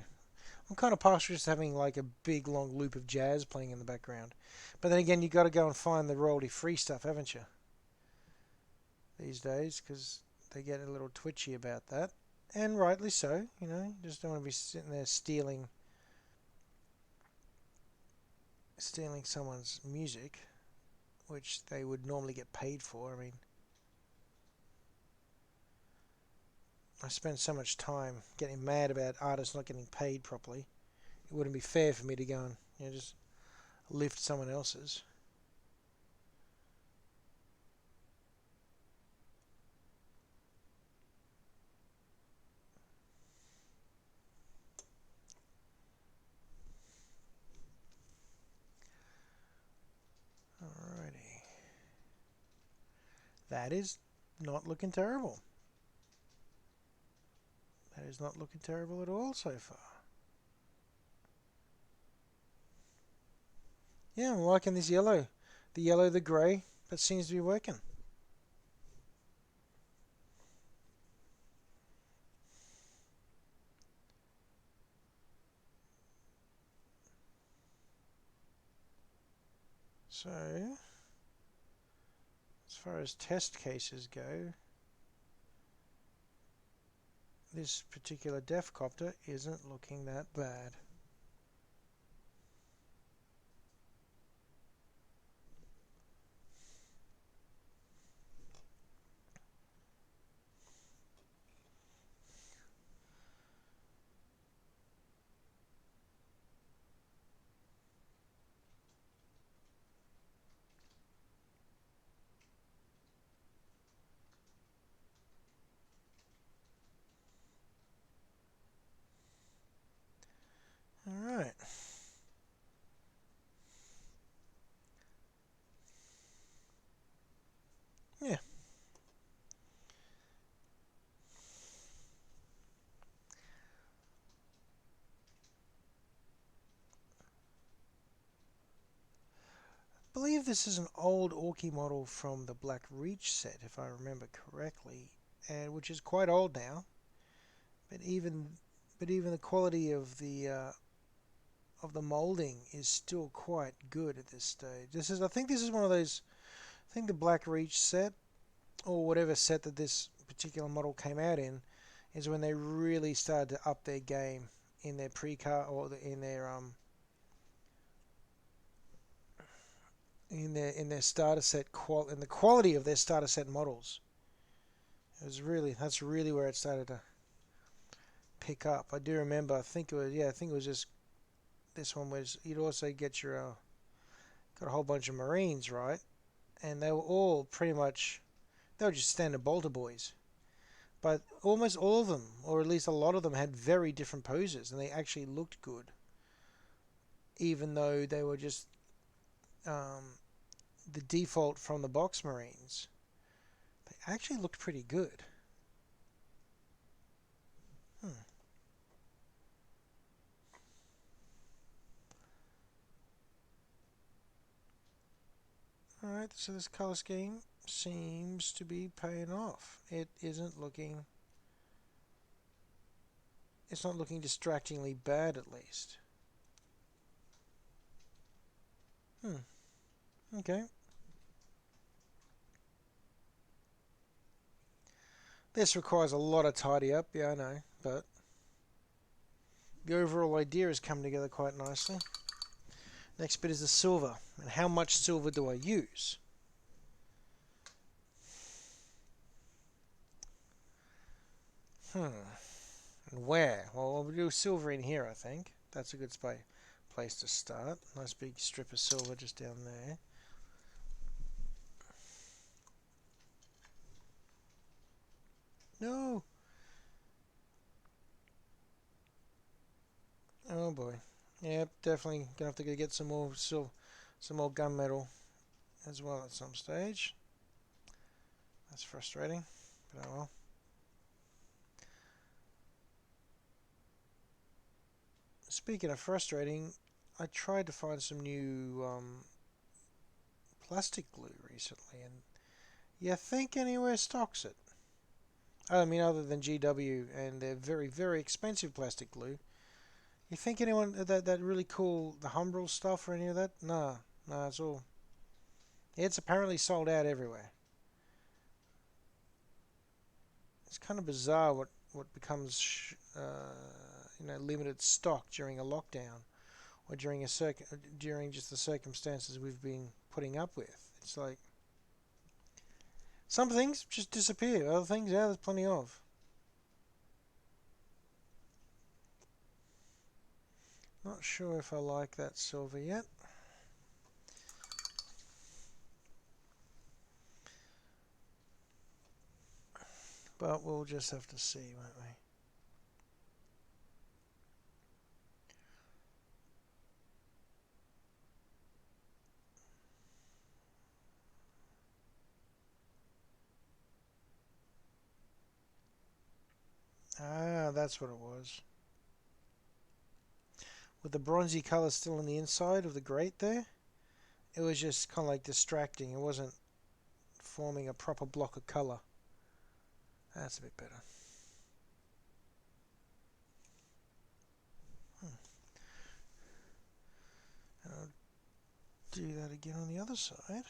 I'm kind of partial just having like a big long loop of jazz playing in the background. But then again, you've got to go and find the royalty-free stuff, haven't you? These days, because they get a little twitchy about that. And rightly so, you know, you just don't want to be sitting there stealing someone's music, which they would normally get paid for. I mean, I spend so much time getting mad about artists not getting paid properly. It wouldn't be fair for me to go and, you know, just lift someone else's. Alrighty. That is not looking terrible. That is not looking terrible at all so far. Yeah, I'm liking this yellow. The yellow, the grey, that seems to be working. So, as far as test cases go, this particular Deffkopta isn't looking that bad. Alright. Yeah. I believe this is an old Orky model from the Black Reach set, if I remember correctly, and which is quite old now. But even the quality of the molding is still quite good at this stage. I think this is one of those. I think the Black Reach set, or whatever set that this particular model came out in, is when they really started to up their game in their pre-car or in their starter set in the quality of their starter set models. That's really where it started to pick up. I do remember. I think it was just this one was you'd also get your got a whole bunch of Marines, right? And they were all pretty much they were just standard bolter boys. But almost all of them, or at least a lot of them, had very different poses, and they actually looked good, even though they were just the default from the box Marines. They actually looked pretty good. Alright, so this color scheme seems to be paying off. It's not looking distractingly bad, at least. Okay. This requires a lot of tidy up, yeah, I know, but the overall idea is coming together quite nicely. Next bit is the silver, and how much silver do I use? And where? Well, we'll do silver in here, I think. That's a good place to start. Nice big strip of silver just down there. No! Oh boy. Yep, definitely gonna have to go get some more gunmetal as well at some stage. That's frustrating, but oh well. Speaking of frustrating, I tried to find some new plastic glue recently, and you think anywhere stocks it? I mean, other than GW and their very, very expensive plastic glue. You think anyone that really cool the Humbrol stuff or any of that? Nah, it's all. It's apparently sold out everywhere. It's kind of bizarre what becomes limited stock during a lockdown or during just the circumstances we've been putting up with. It's like some things just disappear. Other things, yeah, there's plenty of. Not sure if I like that silver yet. But we'll just have to see, won't we? Ah, that's what it was. With the bronzy colour still on the inside of the grate there, it was just kind of like distracting. It wasn't forming a proper block of colour. That's a bit better. And I'll do that again on the other side.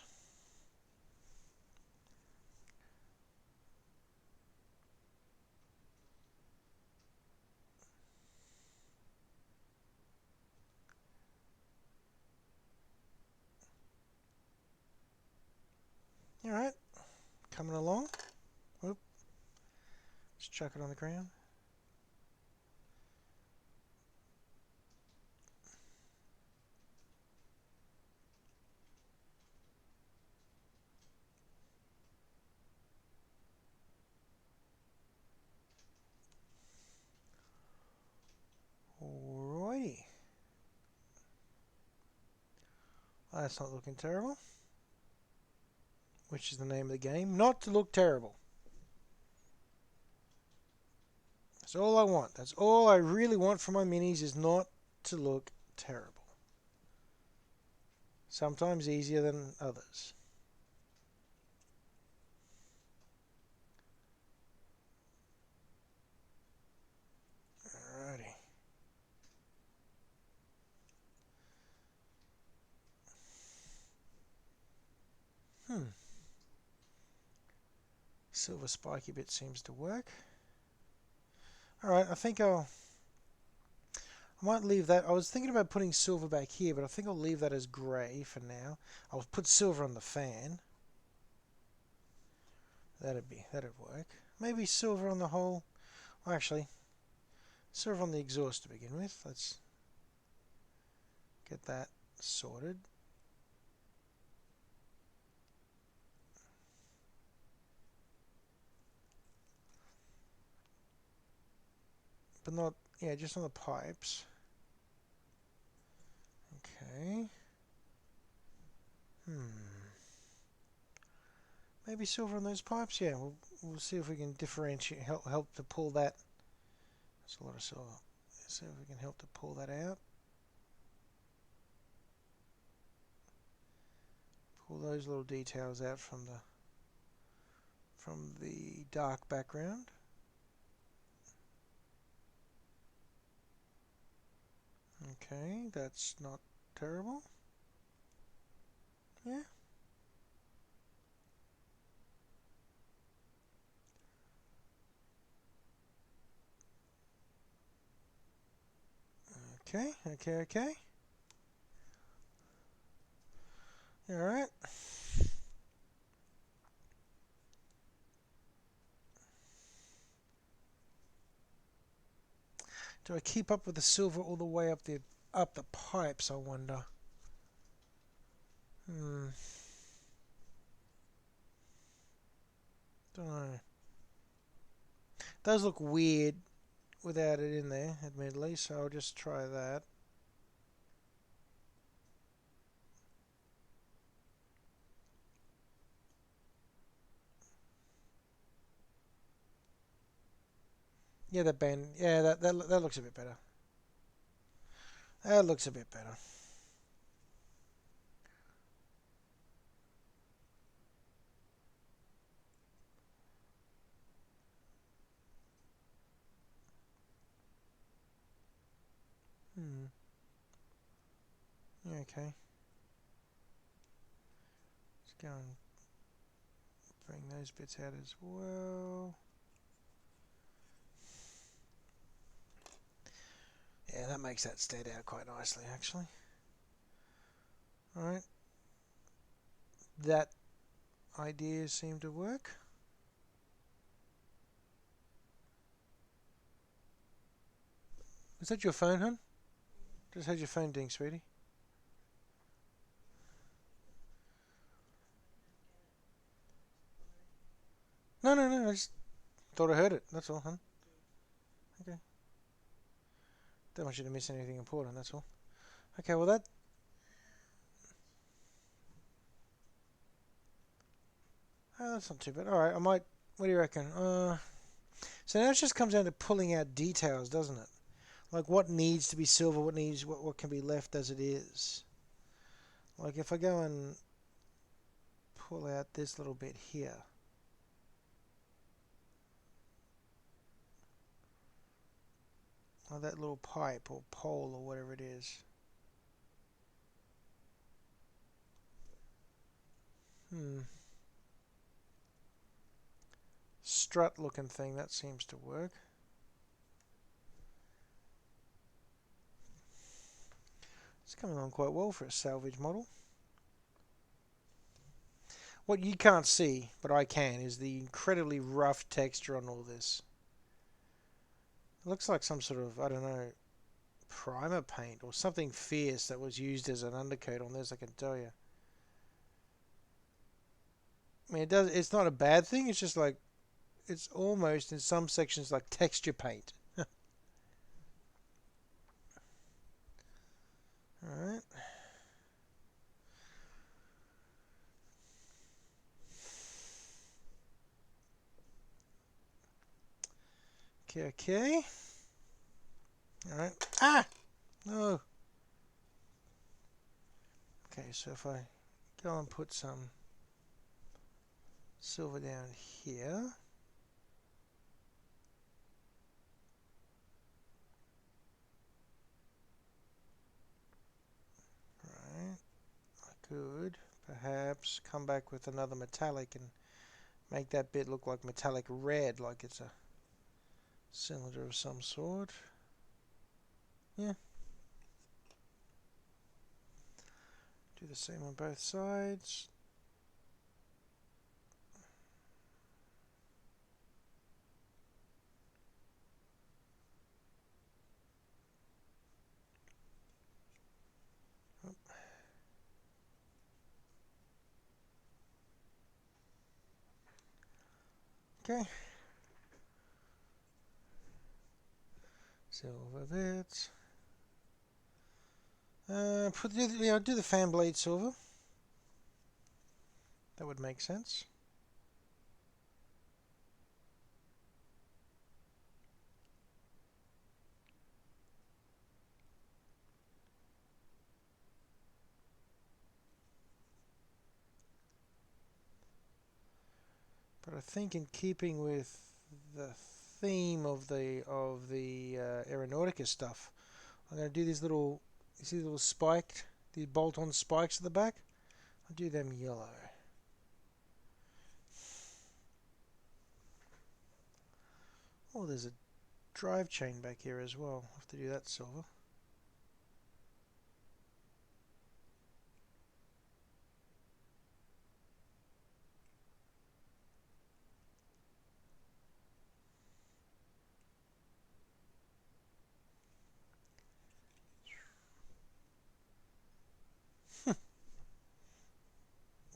Alright, coming along. Whoop. Just chuck it on the ground. Alrighty. Well, that's not looking terrible. Which is the name of the game. Not to look terrible. That's all I want. That's all I really want from my minis, is not to look terrible. Sometimes easier than others. Alrighty. Silver spiky bit seems to work. Alright, I think I might leave that. I was thinking about putting silver back here, but I think I'll leave that as grey for now. I'll put silver on the fan. That'd work. Maybe silver on the whole. Well, actually, silver on the exhaust to begin with. Let's get that sorted. But not, yeah, just on the pipes. Okay. Maybe silver on those pipes? Yeah, we'll see if we can differentiate, help to pull that. That's a lot of silver. Let's see if we can help to pull that out. Pull those little details out from the dark background. Okay, that's not terrible. Yeah. Okay. Alright. Do I keep up with the silver all the way up the pipes, I wonder? Don't know. Does look weird without it in there, admittedly, so I'll just try that. Yeah, that band. Yeah, that looks a bit better. That looks a bit better. Okay. Let's go and bring those bits out as well. Yeah, that makes that stand out quite nicely, actually. Alright. That idea seemed to work. Is that your phone, hon? Just had your phone ding, sweetie. No. Thought I heard it, that's all, huh? Okay. Don't want you to miss anything important, that's all. Okay, well that... Oh, that's not too bad. Alright, I might... What do you reckon? So now it just comes down to pulling out details, doesn't it? Like what needs to be silver, what can be left as it is. Like if I go and pull out this little bit here. Or that little pipe or pole or whatever it is. Strut looking thing, that seems to work. It's coming on quite well for a salvage model. What you can't see, but I can, is the incredibly rough texture on all this. It looks like some sort of, I don't know, primer paint or something fierce that was used as an undercoat on this, I can tell you. I mean, it's not a bad thing, it's just like, it's almost in some sections like texture paint. Alright. Okay. Alright. Ah! No. Okay, so if I go and put some silver down here. Right. I could perhaps come back with another metallic and make that bit look like metallic red, like it's a cylinder of some sort. Yeah. Do the same on both sides. Okay. Silver bits. Do the fan blade silver. That would make sense. But I think in keeping with the theme of the Aeronautica stuff, I'm going to do these little, you see the little spiked, these bolt-on spikes at the back? I'll do them yellow. Oh, there's a drive chain back here as well. I'll have to do that silver.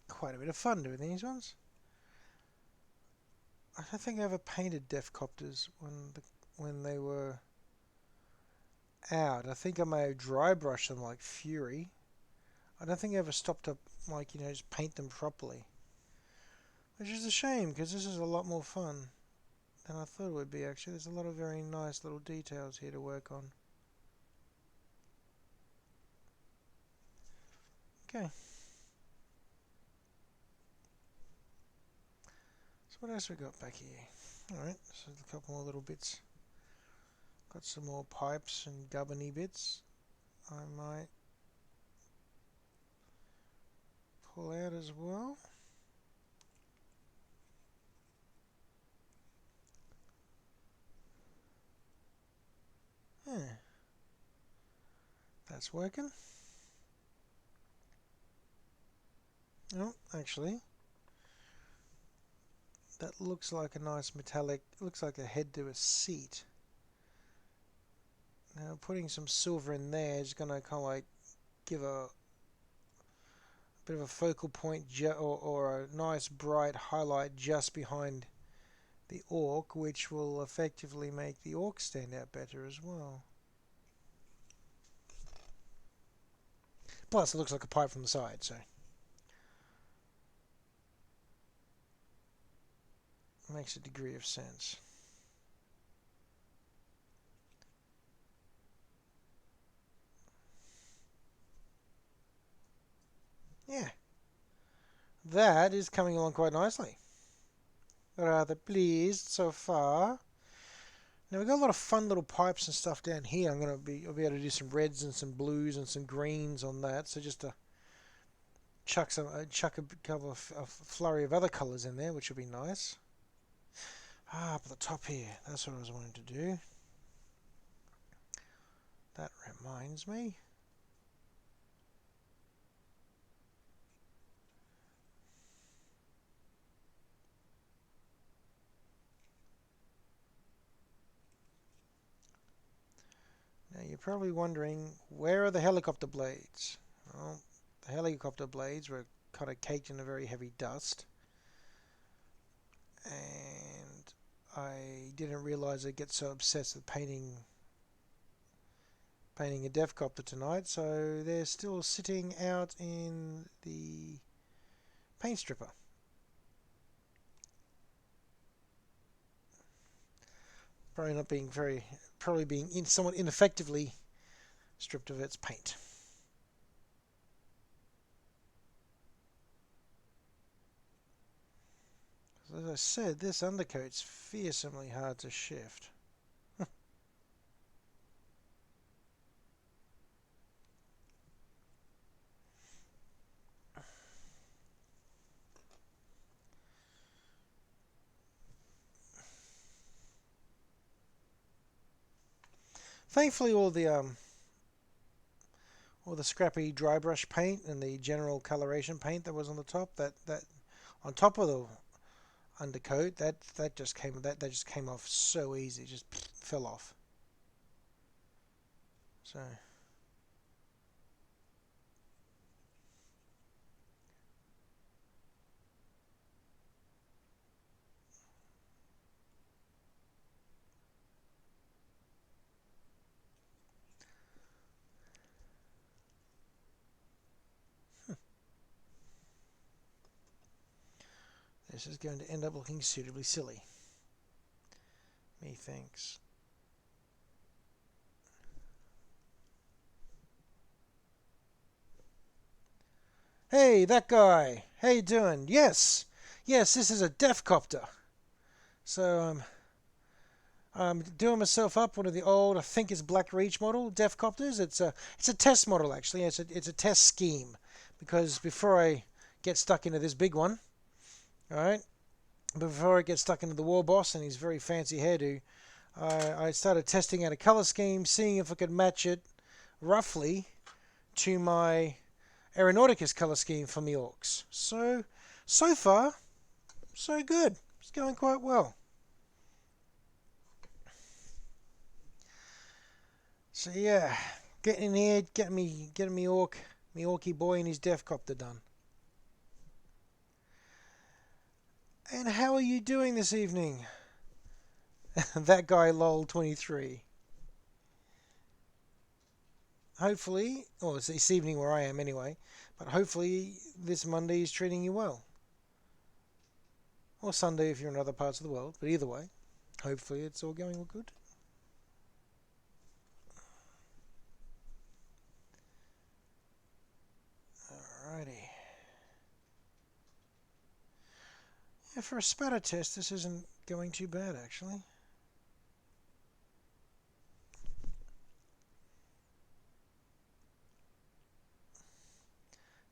Quite a bit of fun doing these ones. I don't think I ever painted Deffkoptas when they were out. I think I may have dry brushed them like fury. I don't think I ever stopped to just paint them properly. Which is a shame because this is a lot more fun than I thought it would be actually. There's a lot of very nice little details here to work on. Okay. So what else we got back here? Alright, so a couple more little bits. Got some more pipes and gubbiny bits. I might pull out as well. Yeah. That's working. Oh, actually, that looks like a nice metallic, looks like a head to a seat. Now putting some silver in there is going to kind of like give a bit of a focal point or a nice bright highlight just behind the Orc, which will effectively make the Orc stand out better as well. Plus, it looks like a pipe from the side, so it makes a degree of sense. Yeah, that is coming along quite nicely. Rather pleased so far. Now we've got a lot of fun little pipes and stuff down here. I'll be able to do some reds and some blues and some greens on that. So just to chuck a couple of a flurry of other colours in there, which would be nice. Up at the top here. That's what I was wanting to do. That reminds me. Now you're probably wondering, where are the helicopter blades? Well, the helicopter blades were kind of caked in a very heavy dust. And I didn't realize I'd get so obsessed with painting a Deffkopta tonight, so they're still sitting out in the paint stripper. Probably being somewhat ineffectively stripped of its paint. As I said, this undercoat's fearsomely hard to shift. Thankfully, all the scrappy dry brush paint and the general coloration paint that was on the top, that on top of the undercoat, that just came off so easy, it just fell off. So this is going to end up looking suitably silly. Methinks. Hey, that guy. How you doing? Yes, this is a Deffkopta. So I'm doing myself up one of the old, I think it's Black Reach model Deffkoptas. It's a test model actually. It's a test scheme, because before I get stuck into this big one, all right, before I get stuck into the Warboss and his very fancy hairdo, I started testing out a color scheme, seeing if I could match it roughly to my Aeronauticus color scheme from the Orcs. So far, so good. It's going quite well. So yeah, getting in here, getting me Orky boy and his Deffkopta done. And how are you doing this evening? That guy lol 23. Hopefully, or it's this evening where I am anyway, but hopefully this Monday is treating you well. Or Sunday if you're in other parts of the world, but either way, hopefully it's all going all good. Alrighty. Yeah, for a spatter test, this isn't going too bad actually.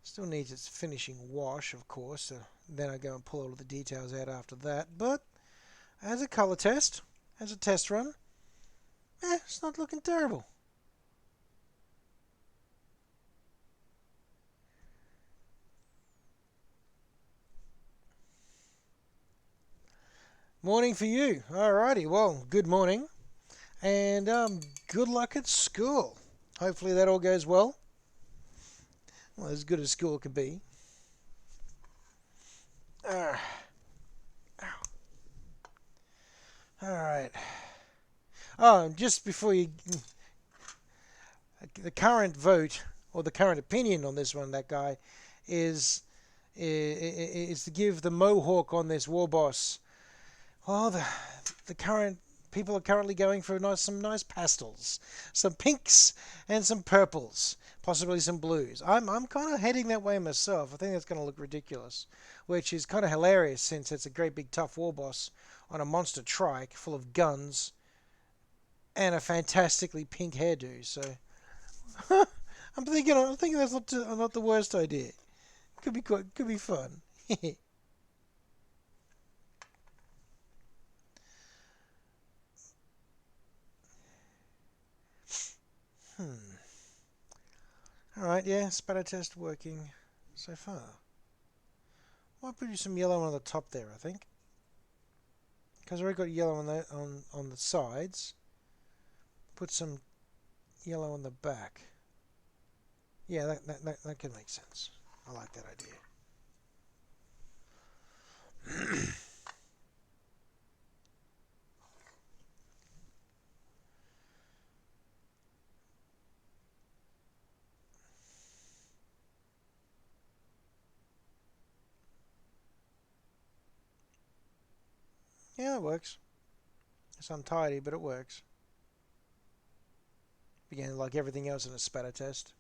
Still needs its finishing wash, of course, so then I go and pull all of the details out after that. But as a color test, as a test run, it's not looking terrible. Morning for you. Alrighty, well, good morning. And good luck at school. Hopefully that all goes well. Well, as good as school could be. Oh, just before you... The current vote, or the current opinion on this one, that guy, is to give the Mohawk on this Warboss. Well, the current people are currently going for some nice pastels, some pinks and some purples, possibly some blues. I'm kind of heading that way myself. I think that's going to look ridiculous, which is kind of hilarious since it's a great big tough Warboss on a monster trike full of guns and a fantastically pink hairdo. So I'm thinking that's not the worst idea. Could be fun. Alright, yeah, spatter test working so far. Might put you some yellow on the top there, I think. Because I already got yellow on the sides. Put some yellow on the back. Yeah, that could make sense. I like that idea. Yeah, it works. It's untidy, but it works. Again, like everything else in a spatter test.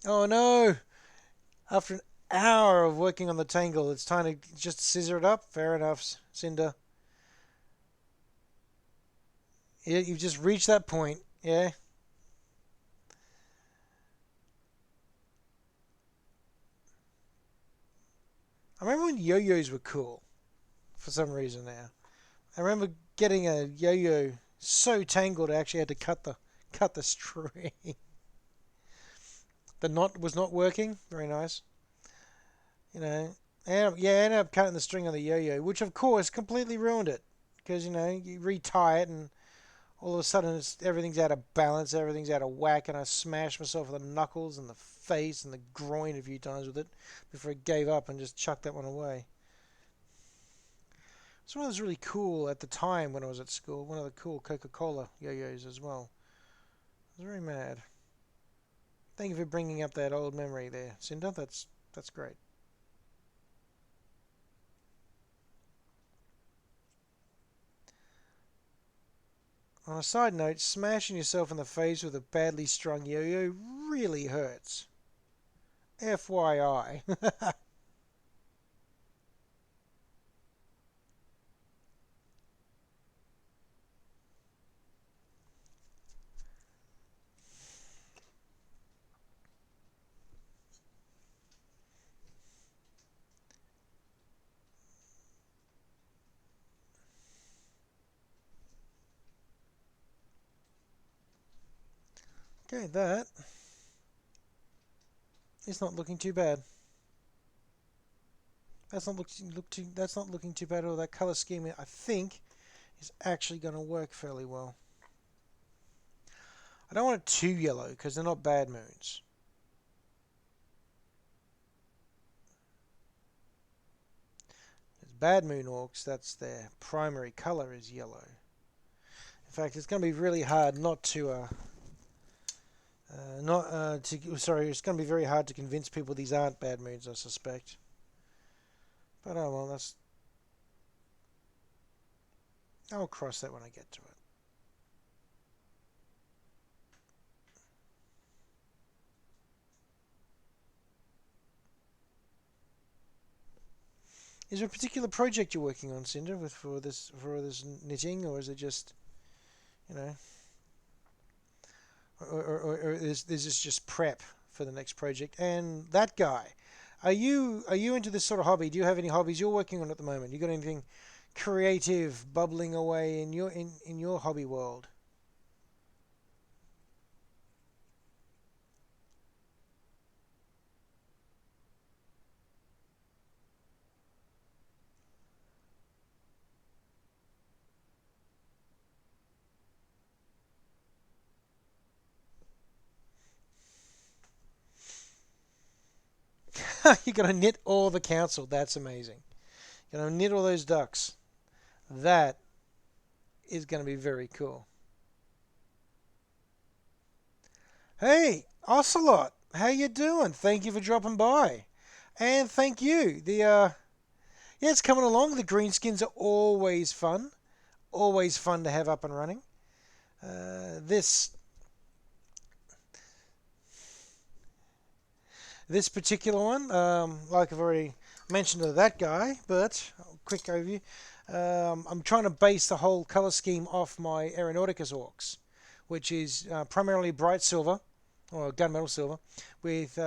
Oh no! After an hour of working on the tangle, it's time to just scissor it up. Fair enough, Cinder. Yeah, you've just reached that point. Yeah. I remember when yo-yos were cool, for some reason now. I remember getting a yo-yo so tangled I actually had to cut the string. The knot was not working. Very nice. You know, and yeah, I ended up cutting the string on the yo-yo, which of course completely ruined it. Because, you retie it and all of a sudden everything's out of balance, everything's out of whack, and I smashed myself with the knuckles and the face and the groin a few times with it before I gave up and just chucked that one away. It's one that was really cool at the time when I was at school. One of the cool Coca-Cola yo-yos as well. I was very mad. Thank you for bringing up that old memory there, Cinder. That's great. On a side note, smashing yourself in the face with a badly strung yo-yo really hurts. FYI. Okay, that is not looking too bad. That's not looking too bad at all. That color scheme, I think, is actually going to work fairly well. I don't want it too yellow because they're not bad moons. There's bad moon orcs, that's their primary color is yellow. In fact, it's going to be really hard not to it's going to be very hard to convince people these aren't bad moons, I suspect. But oh well, I'll cross that when I get to it. Is there a particular project you're working on, Cinder, for this knitting, or is it just, you know, or is this just prep for the next project? And that guy, are you into this sort of hobby? Do you have any hobbies you're working on at the moment? You got anything creative bubbling away in your hobby world? You're gonna knit all the council. That's amazing. You're gonna knit all those ducks. That is going to be very cool. Hey, Ocelot, how you doing? Thank you for dropping by. And thank you. Yeah, it's coming along. The greenskins are always fun. Always fun to have up and running. This particular one, like I've already mentioned to that guy, but quick overview. I'm trying to base the whole color scheme off my Aeronauticus Orcs, which is primarily bright silver, or gunmetal silver, with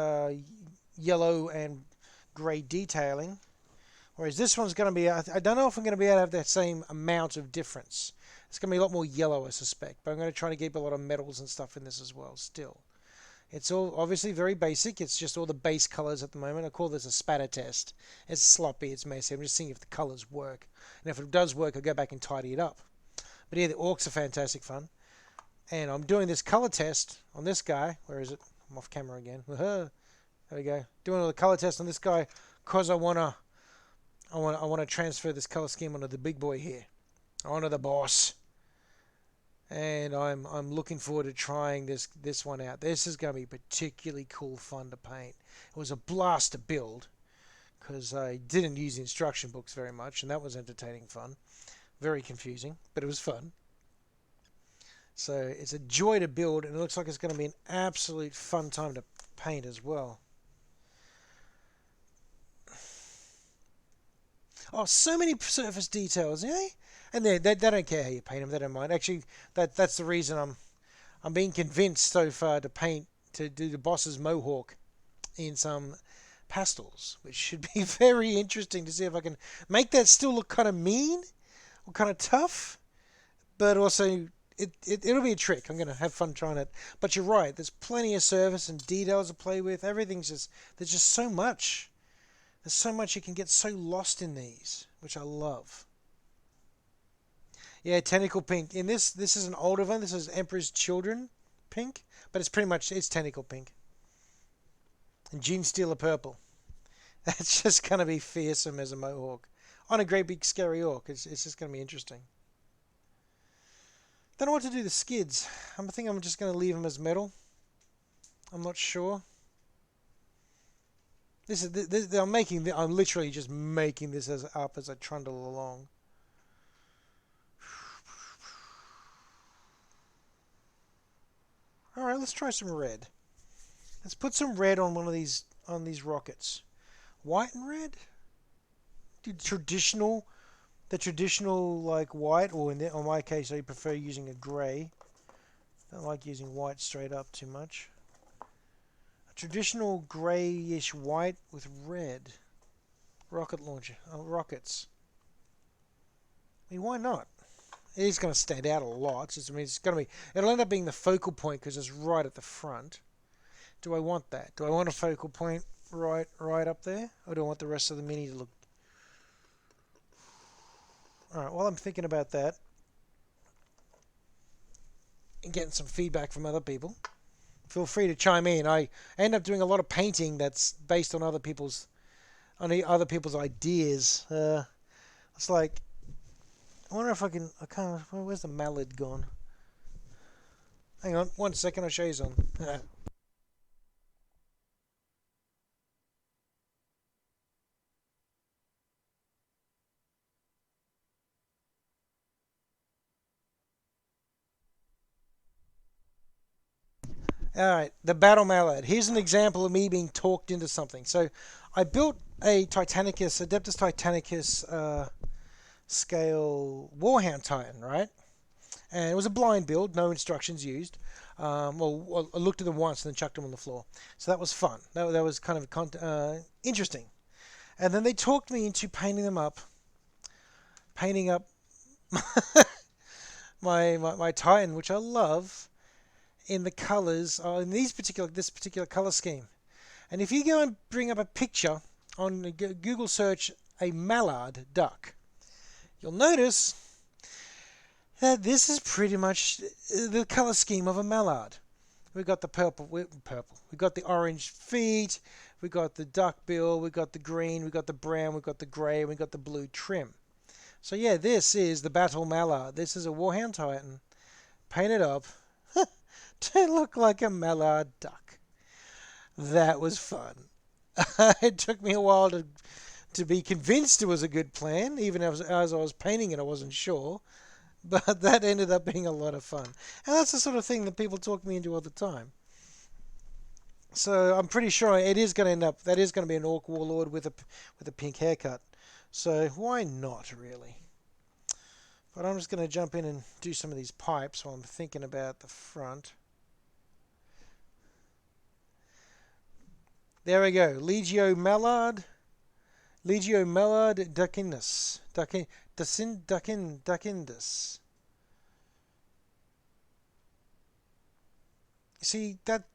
yellow and grey detailing. Whereas this one's going to be, I don't know if I'm going to be able to have that same amount of difference. It's going to be a lot more yellow, I suspect, but I'm going to try to keep a lot of metals and stuff in this as well, still. It's all obviously very basic. It's just all the base colors at the moment. I call this a spatter test. It's sloppy, it's messy. I'm just seeing if the colors work. And if it does work, I'll go back and tidy it up. But yeah, the orcs are fantastic fun. And I'm doing this color test on this guy. Where is it? I'm off camera again. There we go. Doing all the color test on this guy because I want to transfer this color scheme onto the big boy here, onto the boss. And I'm looking forward to trying this one out. This is going to be particularly cool fun to paint. It was a blast to build because I didn't use the instruction books very much, and that was entertaining fun. Very confusing, but it was fun. So it's a joy to build, and it looks like it's going to be an absolute fun time to paint as well. Oh, so many surface details, eh? And they don't care how you paint them. They don't mind. Actually, that's the reason I'm being convinced so far to do the boss's mohawk in some pastels, which should be very interesting to see if I can make that still look kind of mean or kind of tough, but also it'll be a trick. I'm going to have fun trying it. But you're right. There's plenty of surface and details to play with. There's just so much. There's so much you can get so lost in these, which I love. Yeah, tentacle pink. In this is an older one. This is Emperor's Children pink, but it's tentacle pink. And Gene Stealer purple. That's just going to be fearsome as a mohawk. On a great big scary orc. It's just going to be interesting. Don't know what to do with the skids. I think I'm just going to leave them as metal. I'm not sure. I'm literally just making this up as I trundle along. All right, let's try some red. Let's put some red on these rockets. White and red. The traditional like white, or in my case, I prefer using a grey. Don't like using white straight up too much. A traditional greyish white with red. Rocket launcher. Rockets. I mean, why not? It is going to stand out a lot. It'll end up being the focal point because it's right at the front. Do I want that? Do I want a focal point right up there? Or do I want the rest of the mini to look... Alright, while I'm thinking about that, and getting some feedback from other people, feel free to chime in. I end up doing a lot of painting that's based on other people's ideas. It's like... I wonder if I can't... Where's the Mallard gone? Hang on, 1 second, I'll show you some. Alright, the Battle Mallard. Here's an example of me being talked into something. So, I built a Adeptus Titanicus scale Warhound Titan, right? And it was a blind build, no instructions used. I looked at them once and then chucked them on the floor. So that was fun. That was kind of interesting. And then they talked me into painting up my Titan, which I love, in the colors, in this particular color scheme. And if you go and bring up a picture on Google search a mallard duck, you'll notice that this is pretty much the color scheme of a mallard. We've got the purple. We've got the orange feet. We've got the duck bill. We've got the green. We've got the brown. We've got the grey. And we've got the blue trim. So yeah, this is the Battle Mallard. This is a Warhound Titan painted up to look like a mallard duck. That was fun. It took me a while to be convinced it was a good plan. Even as I was painting it, I wasn't sure. But that ended up being a lot of fun. And that's the sort of thing that people talk me into all the time. So I'm pretty sure it is going to end up, that is going to be an Orc Warlord with a pink haircut. So why not, really? But I'm just going to jump in and do some of these pipes while I'm thinking about the front. There we go. Legio Mallard. Legio Mallard Duckindus. Duckindus. See, that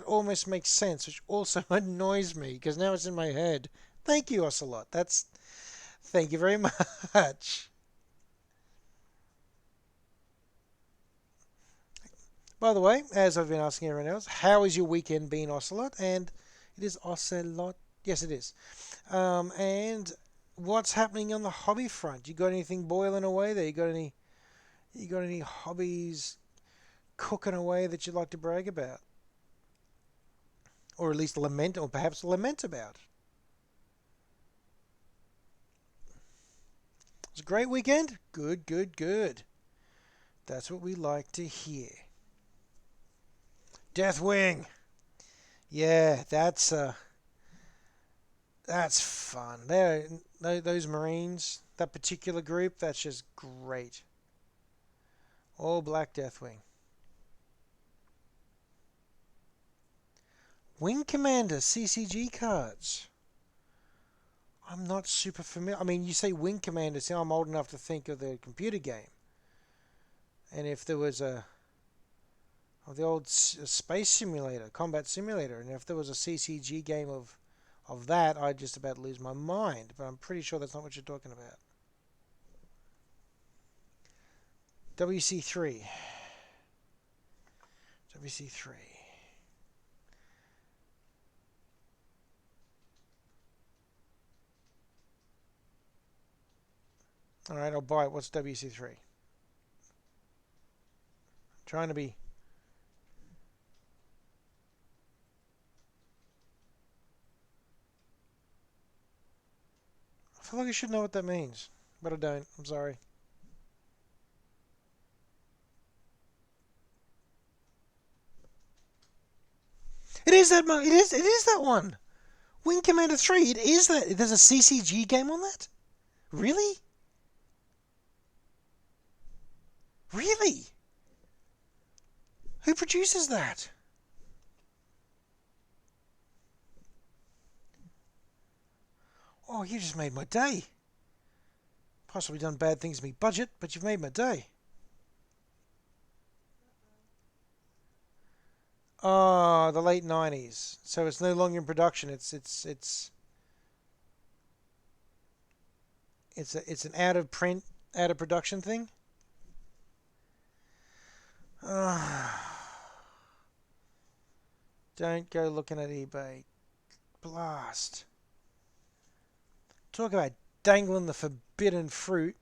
almost makes sense, which also annoys me, because now it's in my head. Thank you, Ocelot. Thank you very much. By the way, as I've been asking everyone else, how has your weekend been, Ocelot? And it is Ocelot. Yes, it is. And what's happening on the hobby front? You got anything boiling away there? You got any hobbies cooking away that you'd like to brag about? Or at least lament, or perhaps lament about? It was a great weekend? Good, good, good. That's what we like to hear. Deathwing. Yeah, that's fun. Those Marines, that particular group, that's just great. All black Deathwing. Wing Commander CCG cards. I'm not super familiar. I mean, you say Wing Commander, see, I'm old enough to think of the computer game. And if there was the old space simulator, combat simulator, and if there was a CCG game of that, I'd just about lose my mind. But I'm pretty sure that's not what you're talking about. WC3. WC3. Alright, I'll buy it. What's WC3? Trying to be... I feel like I should know what that means, but I don't. I'm sorry. It is that one. It is that one. Wing Commander 3. It is that. There's a CCG game on that? Really? Really? Who produces that? Oh, you just made my day. Possibly done bad things to me budget, but you've made my day. Oh, the late 90s. So it's no longer in production. It's an out of print, out of production thing. Don't go looking at eBay. Blast. Talk about dangling the forbidden fruit.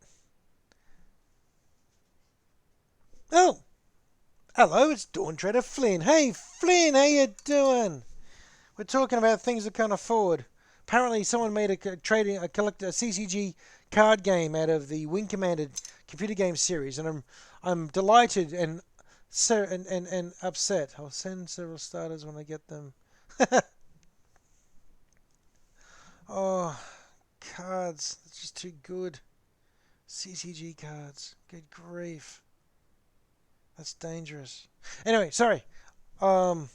Oh! Hello, it's Dawn Treader Flynn. Hey, Flynn, how you doing? We're talking about things that can't afford. Apparently, someone made a CCG card game out of the Wing Commander computer game series, and I'm delighted and upset. I'll send several starters when I get them. Oh, cards. That's just too good. CCG cards. Good grief. That's dangerous. Anyway, sorry. Where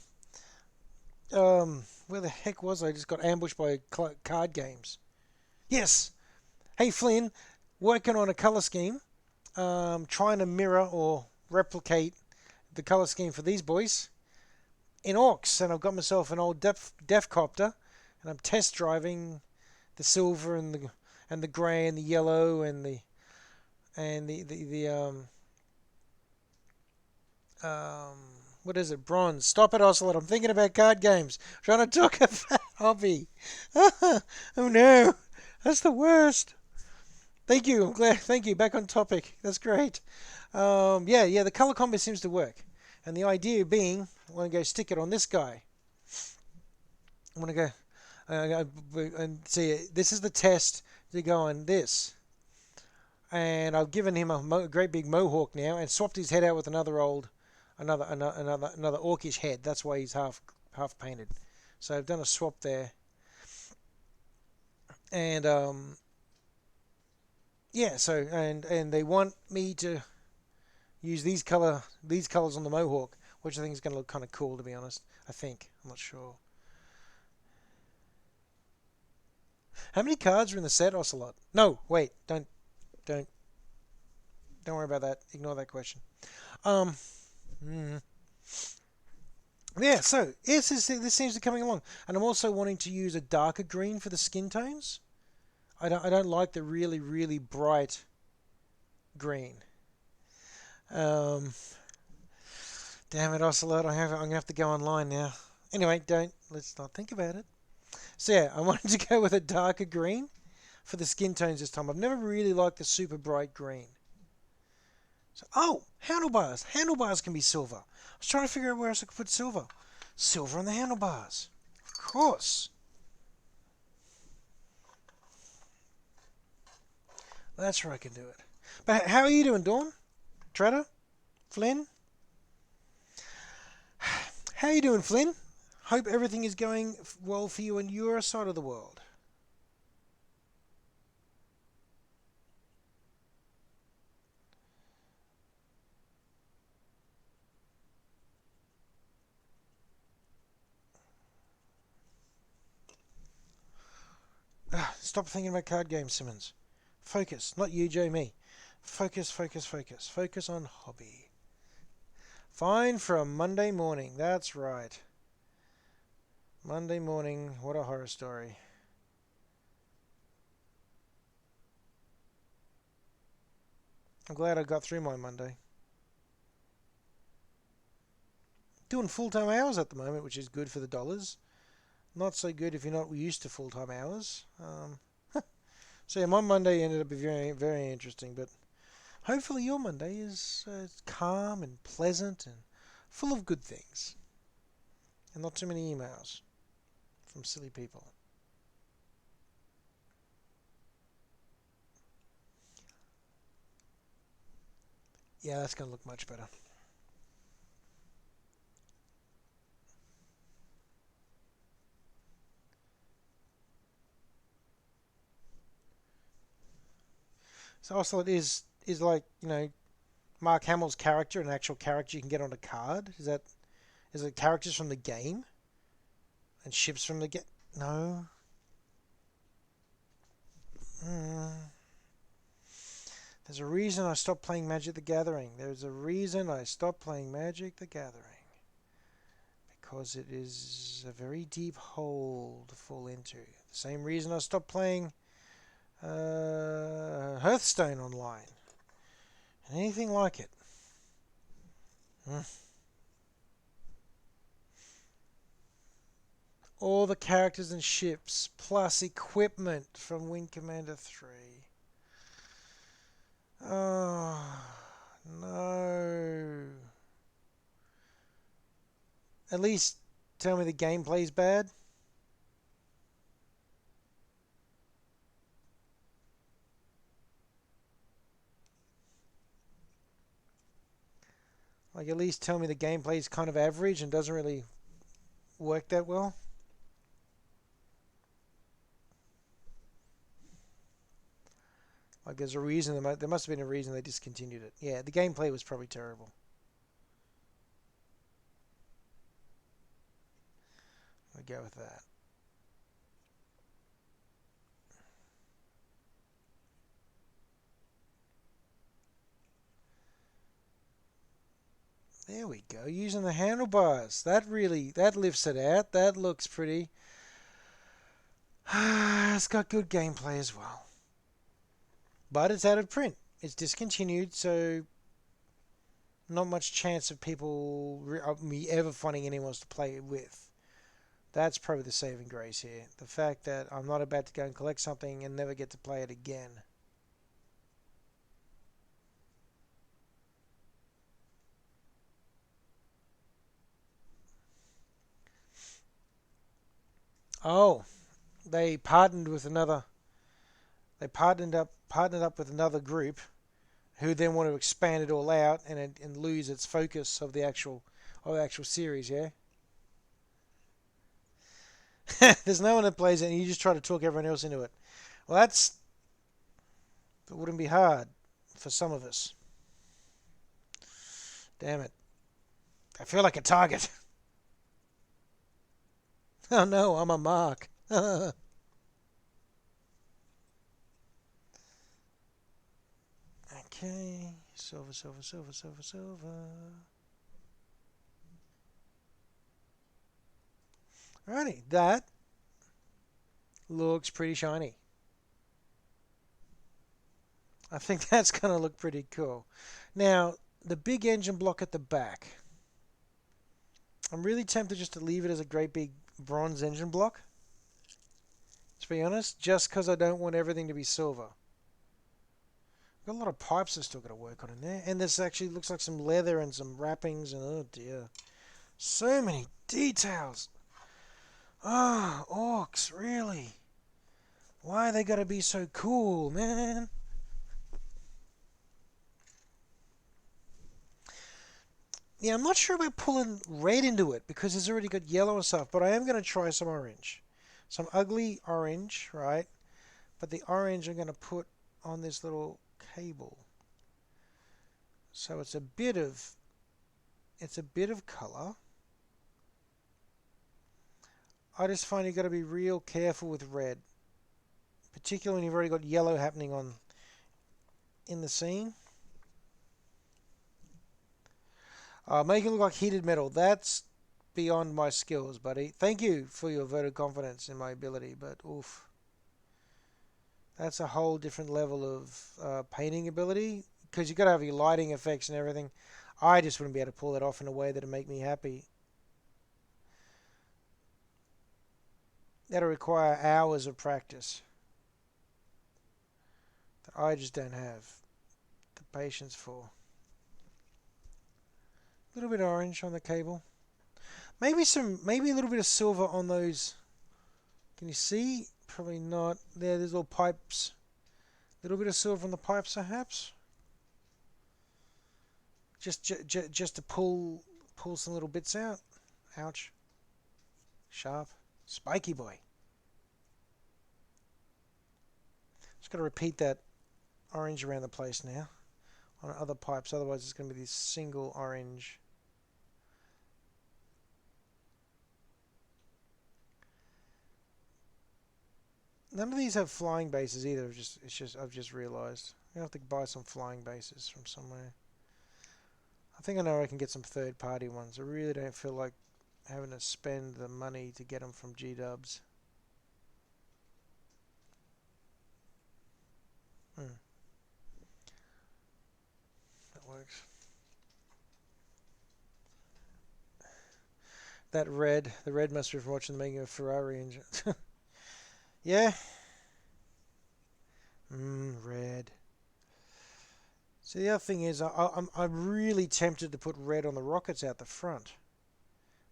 the heck was I? Just got ambushed by card games. Yes. Hey, Flynn. Working on a color scheme. Trying to mirror or replicate the color scheme for these boys in Orcs, and I've got myself an old Deffkopta, and I'm test driving the silver and the grey and the yellow and the what is it? Bronze. Stop it, Ocelot. I'm thinking about card games. I'm trying to talk about hobby. Oh no, that's the worst. Thank you. I'm glad. Thank you. Back on topic. That's great. Yeah. The color combo seems to work, and the idea being, I want to go stick it on this guy. I want to go and see. This is the test to go on this, and I've given him a great big mohawk now, and swapped his head out with another orcish head. That's why he's half painted. So I've done a swap there, and yeah. So and they want me to use these colors on the mohawk, which I think is going to look kind of cool, to be honest. I think. I'm not sure. How many cards are in the set, Ocelot? No, wait, don't worry about that. Ignore that question. Um, mm, yeah. So this seems to be coming along, and I'm also wanting to use a darker green for the skin tones. I don't like the really bright green. Um, Damn it, Ocelot. I'm gonna have to go online now. Anyway, let's not think about it. So yeah, I wanted to go with a darker green for the skin tones this time. I've never really liked the super bright green. So, oh, handlebars. Handlebars can be silver. I was trying to figure out where else I could put silver. Silver on the handlebars. Of course. That's where I can do it. But how are you doing, Dawn? Treader? Flynn? How are you doing, Flynn? Hope everything is going well for you on your side of the world. Stop thinking about card games, Simmons. Focus. Not you, Joe, me. Focus. Focus on hobby. Fine for a Monday morning. That's right. Monday morning. What a horror story. I'm glad I got through my Monday. Doing full-time hours at the moment, which is good for the dollars. Not so good if you're not used to full-time hours. So yeah, my Monday ended up being very interesting, but hopefully your Monday is calm and pleasant and full of good things. And not too many emails from silly people. Yeah, that's going to look much better. So also it is like, Mark Hamill's character, an actual character you can get on a card. Is it characters from the game? And ships from the game? No. There's a reason I stopped playing Magic the Gathering. There's a reason I stopped playing Magic the Gathering. Because it is a very deep hole to fall into. The same reason I stopped playing Hearthstone online. And anything like it. All the characters and ships, plus equipment from Wing Commander 3. Oh, no. At least tell me the gameplay's bad. Like, at least tell me the gameplay's kind of average and doesn't really work that well. Like, there's a reason, there must have been a reason they discontinued it. Yeah, the gameplay was probably terrible. I'll go with that. There we go, using the handlebars. That lifts it out. That looks pretty. It's got good gameplay as well. But it's out of print. It's discontinued, so not much chance of me ever finding anyone else to play it with. That's probably the saving grace here. The fact that I'm not about to go and collect something and never get to play it again. Oh, they partnered with another. They partnered up with another group who then want to expand it all out and lose its focus of the actual series. Yeah, there's no one that plays it, and you just try to talk everyone else into it. Well, that wouldn't be hard for some of us. Damn it! I feel like a target. Oh no, I'm a mark. Okay, silver, silver, silver, silver, silver. Alrighty, that looks pretty shiny. I think that's going to look pretty cool. Now, the big engine block at the back. I'm really tempted just to leave it as a great big bronze engine block. To be honest, just because I don't want everything to be silver. Got a lot of pipes I've still got to work on in there. And this actually looks like some leather and some wrappings and oh dear. So many details. Ah, oh, orcs, really? Why they gotta be so cool, man? Yeah, I'm not sure about pulling red into it because it's already got yellow and stuff, but I am going to try some orange. Some ugly orange, right? But the orange I'm going to put on this little cable. So it's a bit of color. I just find you've got to be real careful with red, particularly when you've already got yellow happening on in the scene. Make it look like heated metal. That's beyond my skills, buddy. Thank you for your vote of confidence in my ability, but oof. That's a whole different level of painting ability because you've got to have your lighting effects and everything. I just wouldn't be able to pull that off in a way that'd make me happy. That'll require hours of practice that I just don't have the patience for. A little bit of orange on the cable. Maybe a little bit of silver on those. Can you see? Probably not. There's little pipes. A little bit of silver on the pipes, perhaps. Just to pull some little bits out. Ouch. Sharp. Spiky boy. Just got to repeat that orange around the place now on other pipes. Otherwise, it's going to be this single orange. None of these have flying bases either. I've just realised. I have to buy some flying bases from somewhere. I think I know I can get some third-party ones. I really don't feel like having to spend the money to get them from G-Dubs. That works. The red must be from watching the making of a Ferrari engine. Yeah. Red. So the other thing is, I'm really tempted to put red on the rockets out the front.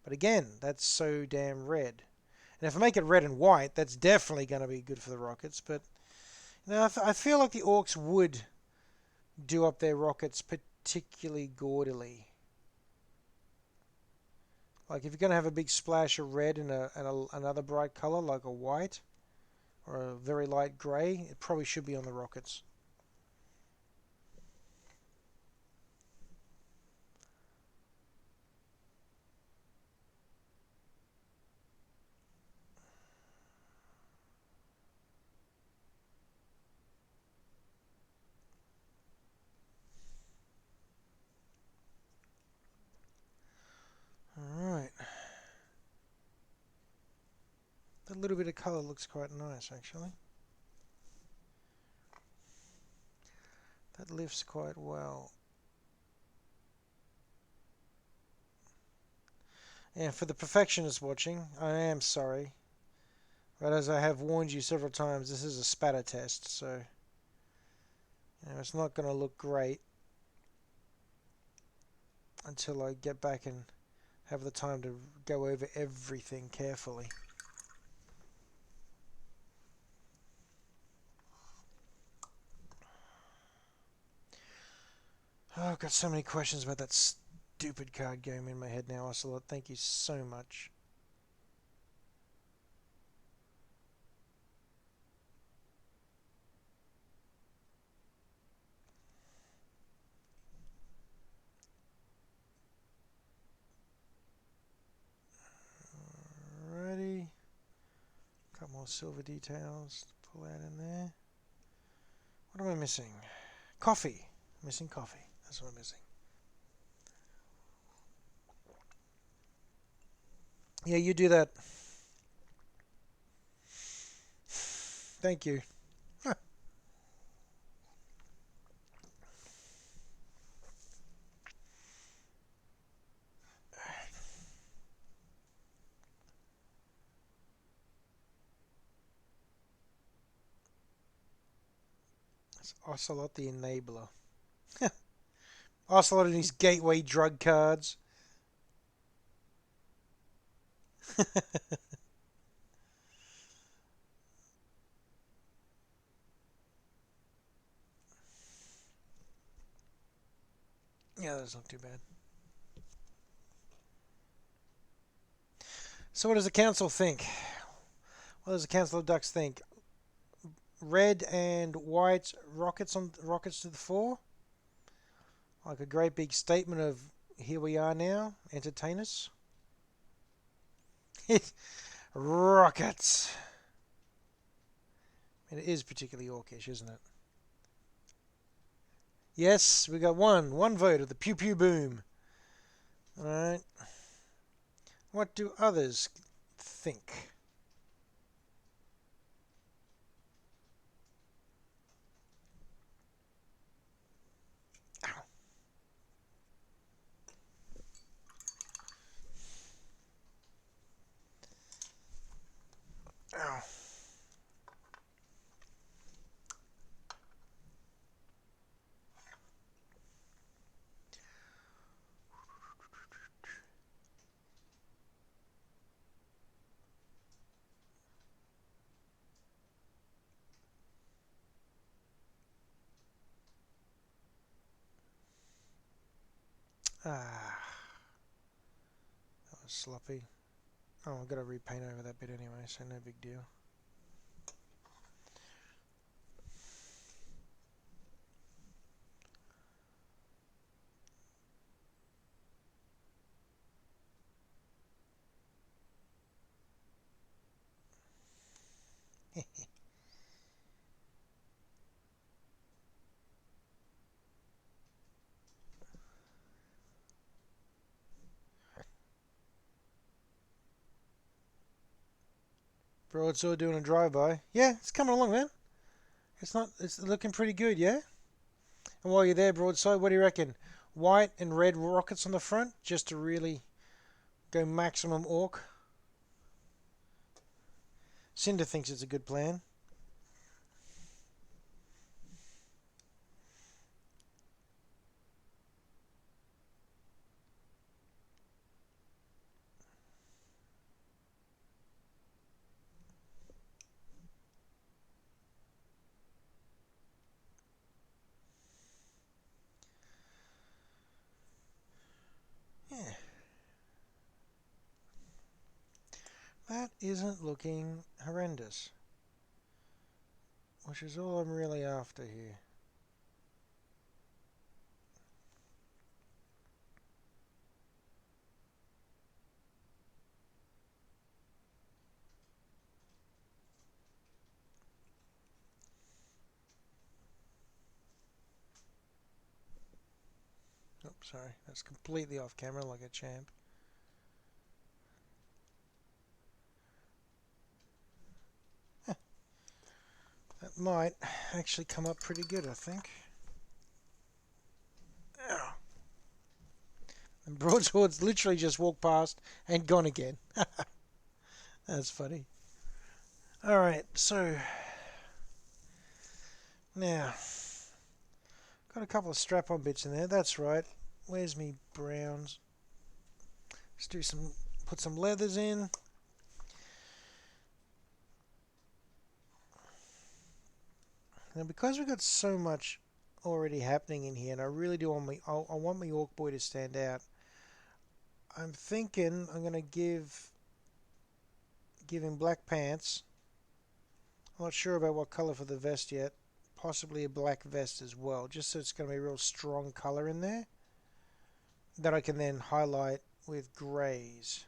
But again, that's so damn red. And if I make it red and white, that's definitely going to be good for the rockets. But you know, I feel like the Orcs would do up their rockets particularly gaudily. Like if you're going to have a big splash of red and another bright color like a white or a very light grey, it probably should be on the rockets. Alright. That little bit of colour looks quite nice actually. That lifts quite well. And for the perfectionists watching, I am sorry. But as I have warned you several times, this is a spatter test, so you know, it's not going to look great until I get back and have the time to go over everything carefully. Oh, I've got so many questions about that stupid card game in my head now, Ocelot. Thank you so much. Alrighty. Couple more silver details to pull out in there. What am I missing? Coffee. Missing coffee. That's what I'm missing. Yeah, you do that. Thank you. It's Ocelot the Enabler. Ocelot and his gateway drug cards. Yeah, that's not too bad. So what does the council think? What does the Council of Ducks think? Red and white rockets to the fore? Like a great big statement of here we are now, entertain us. Rockets. And it is particularly orcish, isn't it? Yes, we got one vote of the pew pew boom. Alright. What do others think? Ow. Ow. Ah, that was sloppy. Oh, I've got to repaint over that bit anyway, so no big deal. Broadsword doing a drive-by. Yeah, it's coming along, man. It's looking pretty good, yeah? And while you're there, Broadside, what do you reckon? White and red rockets on the front, just to really go maximum orc. Cinder thinks it's a good plan. Yeah. That isn't looking horrendous. Which is all I'm really after here. Oops, sorry. That's completely off camera like a champ. That might actually come up pretty good, I think. Ow. And Broadsword's literally just walked past and gone again. That's funny. Alright, so now got a couple of strap-on bits in there. That's right. Where's me browns? Let's put some leathers in. Now because we've got so much already happening in here, and I really do want I want my Orc boy to stand out. I'm thinking I'm going to give him black pants. I'm not sure about what color for the vest yet. Possibly a black vest as well, just so it's going to be a real strong color in there. That I can then highlight with greys.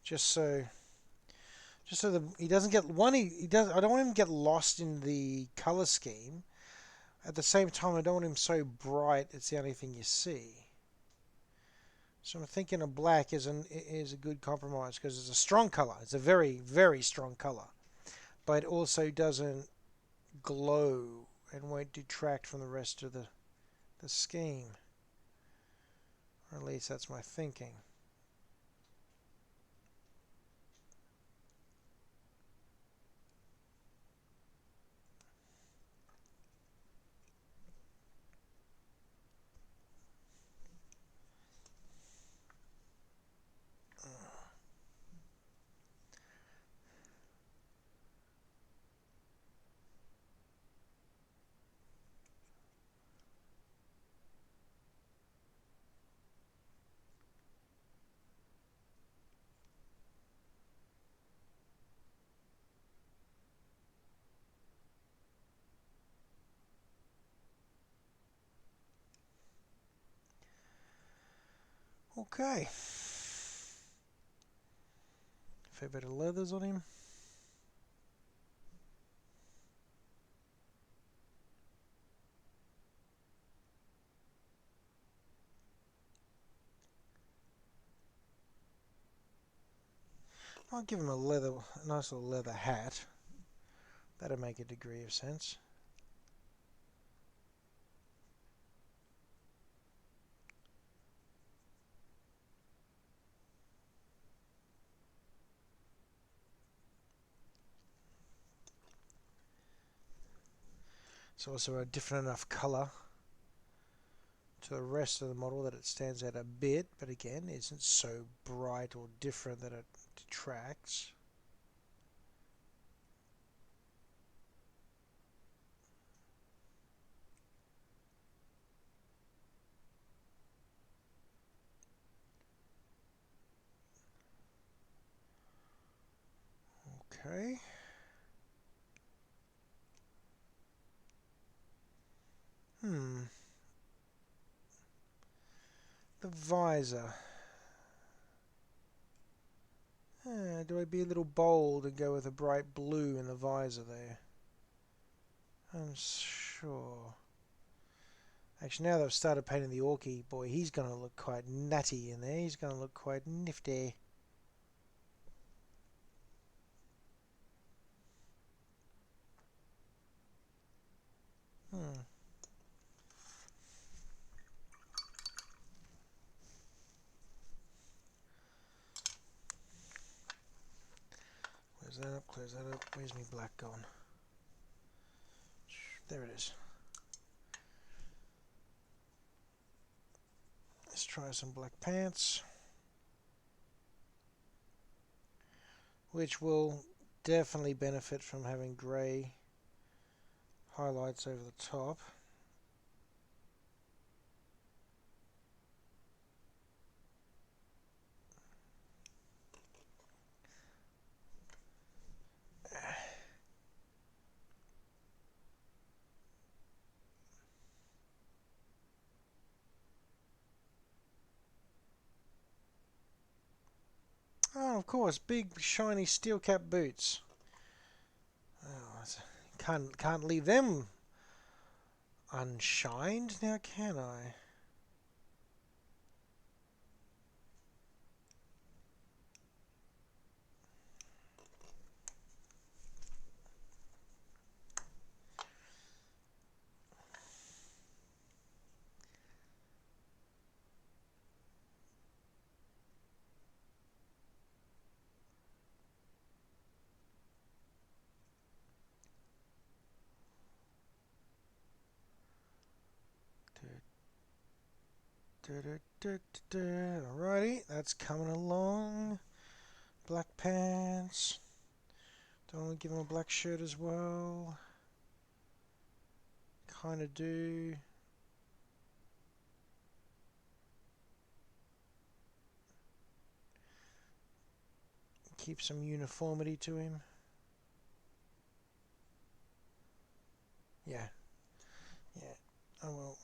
Just so he doesn't get he does. I don't want him to get lost in the color scheme. At the same time, I don't want him so bright it's the only thing you see. So I'm thinking a black is a good compromise because it's a strong color. It's a very, very strong color, but it also doesn't glow and won't detract from the rest of the scheme. Or at least that's my thinking. Okay. Fair bit of leathers on him. I'll give him a nice little leather hat. That'll make a degree of sense. It's also a different enough color to the rest of the model that it stands out a bit, but again, isn't so bright or different that it detracts. Okay. The visor. Do I be a little bold and go with a bright blue in the visor there? I'm sure. Actually, now that I've started painting the Orky boy, he's going to look quite nutty in there. He's going to look quite nifty. Close that up, close that up. Where's my black gone? There it is. Let's try some black pants, which will definitely benefit from having grey highlights over the top. Oh, of course, big shiny steel cap boots. Oh, can't leave them unshined now, can I? Alrighty, that's coming along. Black pants. Don't want to give him a black shirt as well. kind of do. Keep some uniformity to him. Yeah. Yeah. I will.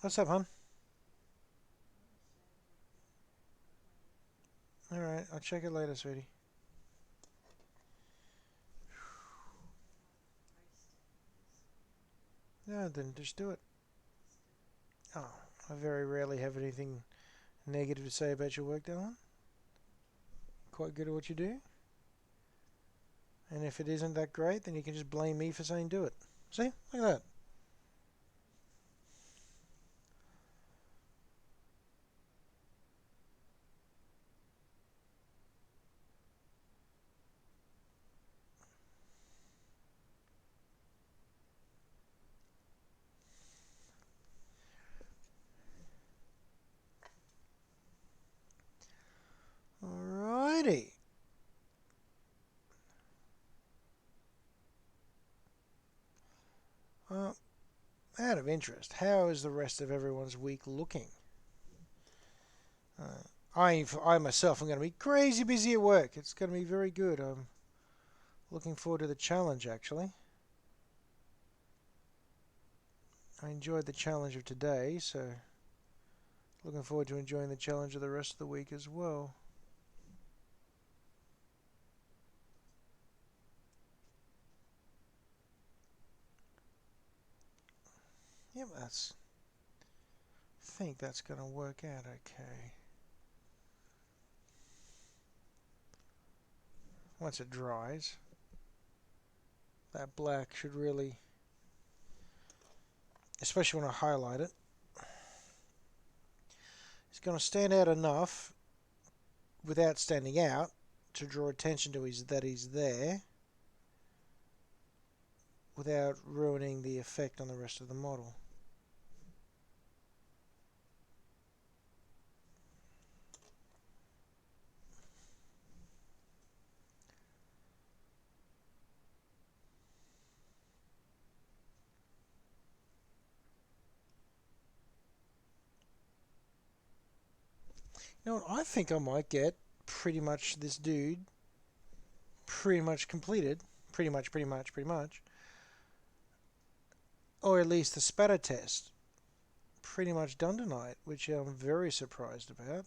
What's up, hon? Alright, I'll check it later, sweetie. No, then just do it. Oh, I very rarely have anything negative to say about your work, darling. Quite good at what you do. And if it isn't that great, then you can just blame me for saying do it. See? Look at that. Alrighty. Out of interest, how is the rest of everyone's week looking? I myself am going to be crazy busy at work. It's going to be very good. I'm looking forward to the challenge, actually. I enjoyed the challenge of today, so looking forward to enjoying the challenge of the rest of the week as well. Yep, I think that's going to work out okay. Once it dries, that black should really, especially when I highlight it, it's going to stand out enough without standing out to draw attention to that he's there without ruining the effect on the rest of the model. You know what, I think I might get pretty much this dude pretty much completed. Pretty much. Or at least the spatter test pretty much done tonight, which I'm very surprised about.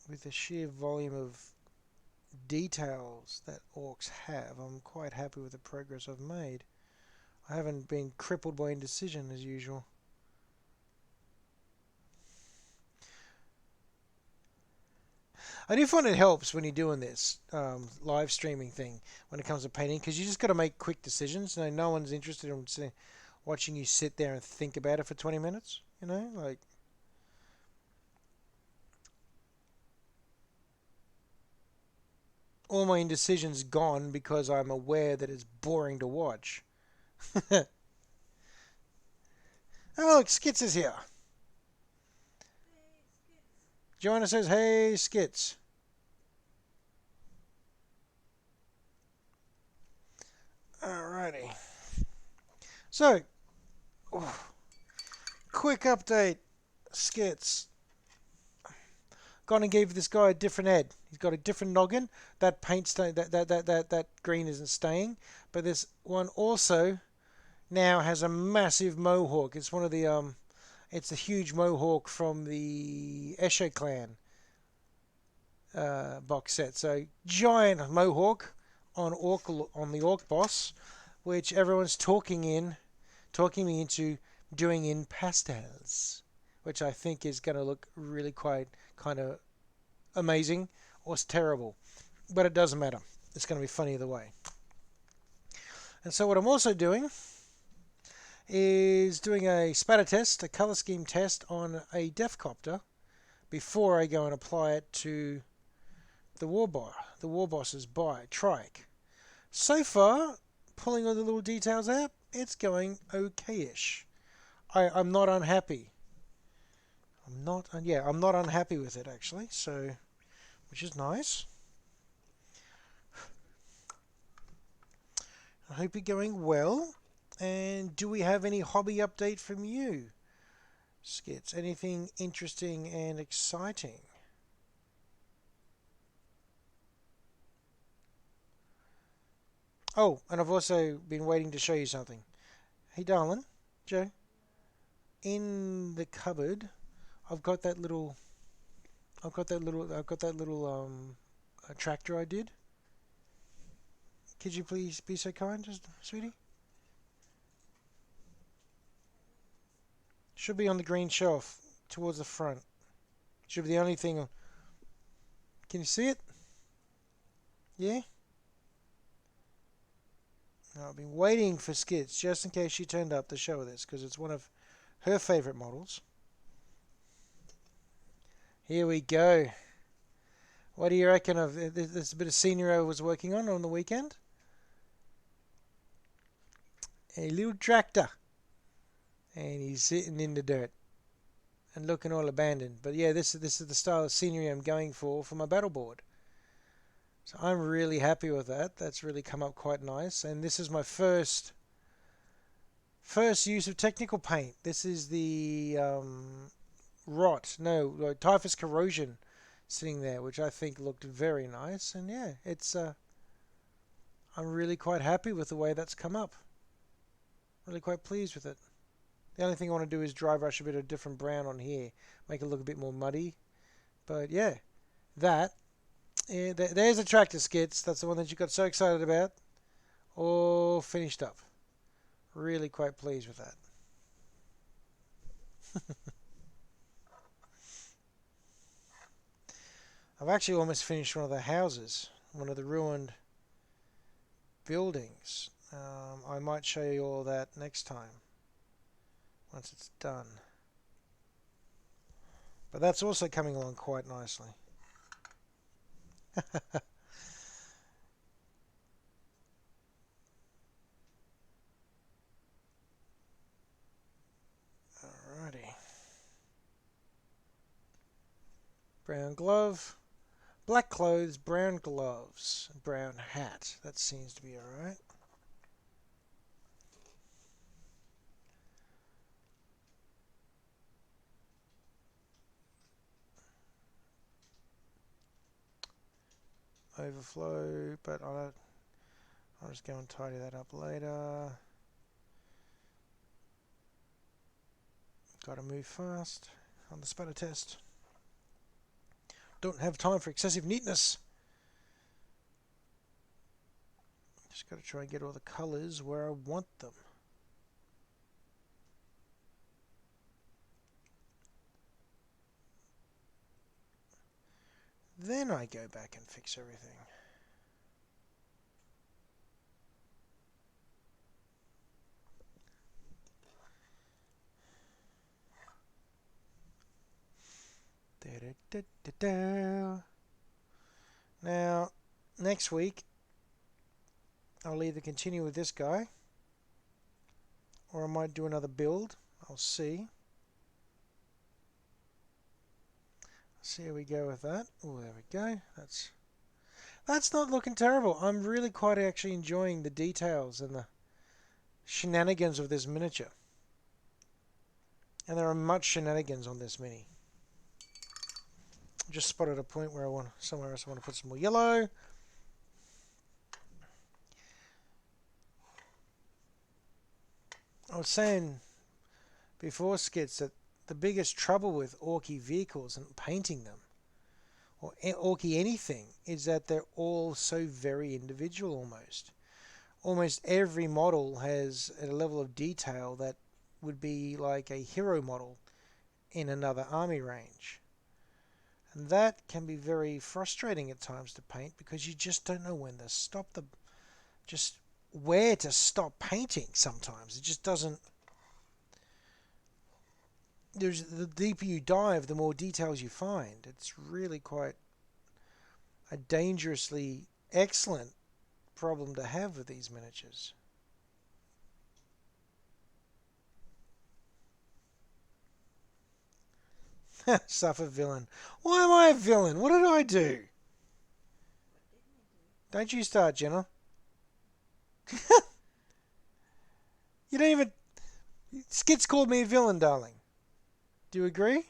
With the sheer volume of details that Orcs have, I'm quite happy with the progress I've made. I haven't been crippled by indecision as usual. I do find it helps when you're doing this live streaming thing when it comes to painting, because you just got to make quick decisions. No one's interested in watching you sit there and think about it for 20 minutes. Like, all my indecision's gone because I'm aware that it's boring to watch. Oh, look, Skits is here. Joanna says, hey, Skits. Alrighty. So, quick update, Skits. Gone and gave this guy a different head. He's got a different noggin. That paint stain, that green isn't staying. But this one also now has a massive mohawk. It's one of the it's a huge mohawk from the Escher clan box set. So giant mohawk on the Orc Boss, which everyone's talking me into doing in pastels, which I think is going to look really quite kind of amazing or terrible, but it doesn't matter. It's going to be funny either way. And so what I'm also doing is doing a spatter test, a color scheme test on a Deffkopta before I go and apply it to the Warboss's trike. So far, pulling all the little details out, it's going okay-ish. I'm not unhappy. I'm not unhappy with it, actually. So which is nice. I hope you're going well. And do we have any hobby update from you, Skits? Anything interesting and exciting? Oh, and I've also been waiting to show you something. Hey, darling, Joe, in the cupboard, I've got that little, tractor I did. Could you please be so kind, just sweetie? Should be on the green shelf towards the front. Should be the only thing. Can you see it? Yeah? Now, I've been waiting for Skits just in case she turned up to show this because it's one of her favourite models. Here we go. What do you reckon of this bit of scenery I was working on the weekend? A little tractor. And he's sitting in the dirt and looking all abandoned. But yeah, this is the style of scenery I'm going for my battle board. So I'm really happy with that. That's really come up quite nice. And this is my first use of technical paint. This is the typhus corrosion sitting there, which I think looked very nice. And yeah, it's I'm really quite happy with the way that's come up. Really quite pleased with it. The only thing I want to do is dry brush a bit of different brown on here, make it look a bit more muddy. But yeah, there's the tractor, Skits. That's the one that you got so excited about. All finished up. Really quite pleased with that. I've actually almost finished one of the houses, one of the ruined buildings. I might show you all that next time, once it's done. But that's also coming along quite nicely. Alrighty. Brown glove. Black clothes, brown gloves, brown hat. That seems to be alright. Overflow, but I'll just go and tidy that up later. Gotta move fast on the spatter test. Don't have time for excessive neatness. Just gotta try and get all the colours where I want them. Then I go back and fix everything. Now, next week, I'll either continue with this guy, or I might do another build. I'll see. See how we go with that. Oh, there we go. That's not looking terrible. I'm really quite actually enjoying the details and the shenanigans of this miniature. And there are much shenanigans on this mini. Just spotted a point where somewhere else I want to put some more yellow. I was saying before, Skits, that the biggest trouble with Orky vehicles and painting them, or Orky anything, is that they're all so very individual almost. Almost every model has a level of detail that would be like a hero model in another army range. And that can be very frustrating at times to paint because you just don't know when to stop where to stop painting sometimes. It just doesn't. The deeper you dive, the more details you find. It's really quite a dangerously excellent problem to have with these miniatures. Suffer villain. Why am I a villain? What did I do? Don't you start, Jenna. You don't even... Skits called me a villain, darling. Do you agree?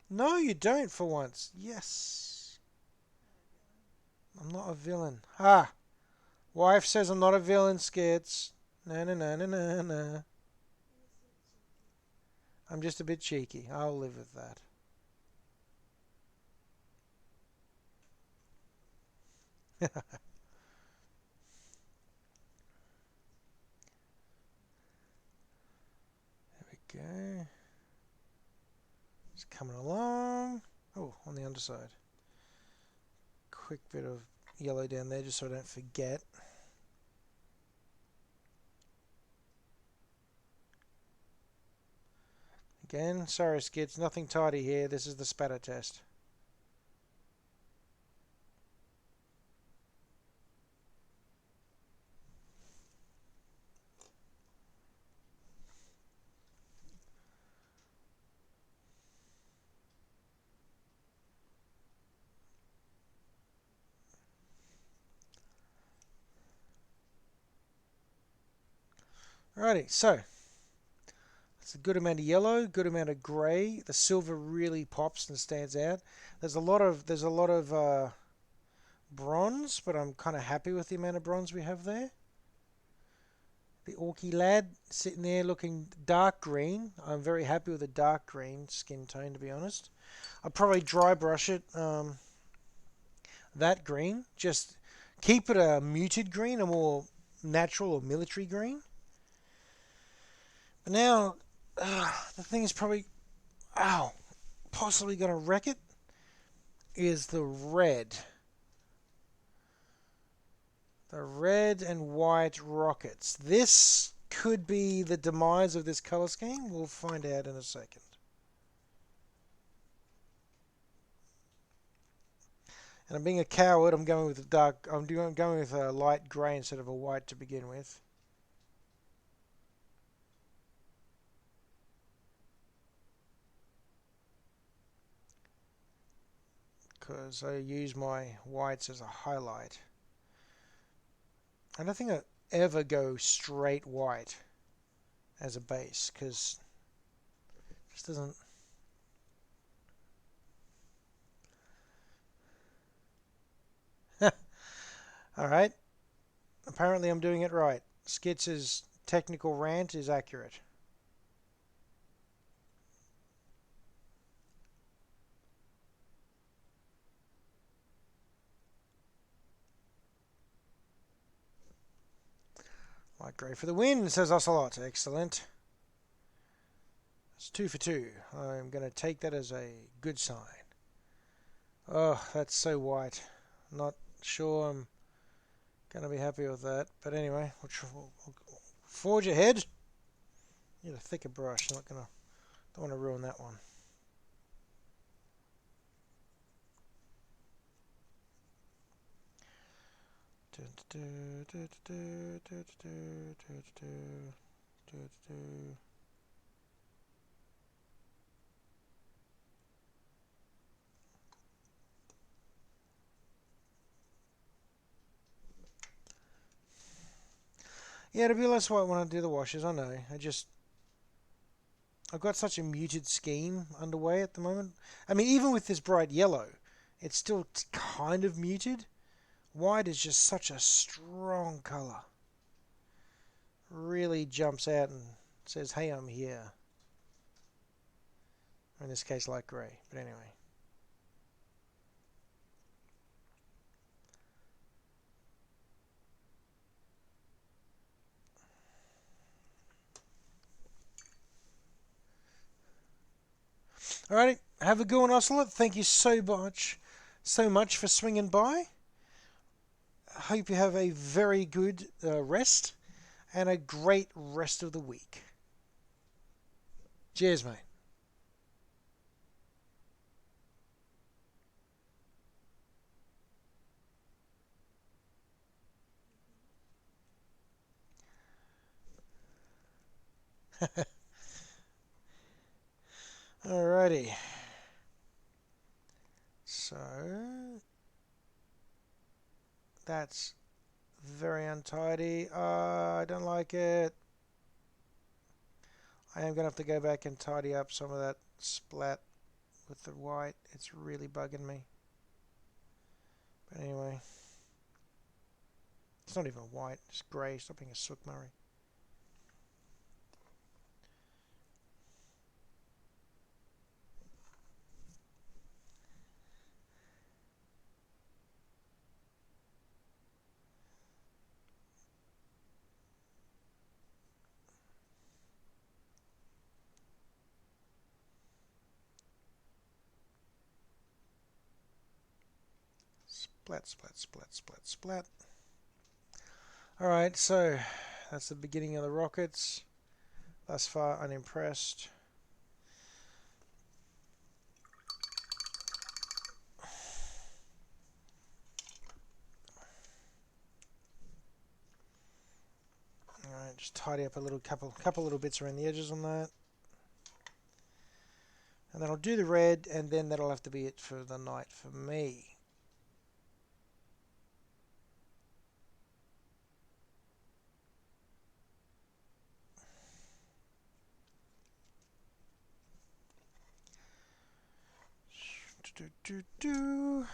No, you don't for once. Yes. I'm not a villain. Ah. Wife says I'm not a villain, Skits. No, no, no, no, no, no. I'm just a bit cheeky. I'll live with that. There we go. It's coming along. Oh, on the underside. Quick bit of yellow down there just so I don't forget. Again, sorry Skits, nothing tidy here. This is the spatter test. Alrighty, so it's a good amount of yellow, good amount of grey. The silver really pops and stands out. There's a lot of bronze, but I'm kind of happy with the amount of bronze we have there. The Orky lad sitting there looking dark green. I'm very happy with the dark green skin tone, to be honest. I'll probably dry brush it that green. Just keep it a muted green, a more natural or military green. But now, the thing is probably, possibly going to wreck it, is the red. The red and white rockets. This could be the demise of this color scheme. We'll find out in a second. And I'm being a coward. I'm going with a dark. I'm going with a light grey instead of a white to begin with. Because I use my whites as a highlight. I don't think I ever go straight white as a base because it just doesn't. Alright. Apparently I'm doing it right. Skits' technical rant is accurate. Light grey for the win, says Ocelot. Excellent. It's 2 for 2. I'm going to take that as a good sign. Oh, that's so white. Not sure I'm going to be happy with that. But anyway, we'll forge ahead. Need a thicker brush. I'm not going to. Don't want to ruin that one. Yeah, to be less white when I do the washes, I know. I've got such a muted scheme underway at the moment. I mean, even with this bright yellow, it's still kind of muted. White is just such a strong colour. Really jumps out and says, hey, I'm here. Or in this case, light grey. But anyway. Alrighty, have a good one, Ocelot. Thank you so much for swinging by. I hope you have a very good rest and a great rest of the week. Cheers, mate. Alrighty. So, That's very untidy. I don't like it. I am going to have to go back and tidy up some of that splat with the white. It's really bugging me. But anyway. It's not even white. It's grey. Stop being a sook, Murray. Splat, splat, splat, splat, splat. Alright, so that's the beginning of the rockets. Thus far, unimpressed. Alright, just tidy up a little couple little bits around the edges on that. And then I'll do the red, and then that'll have to be it for the night for me. Do.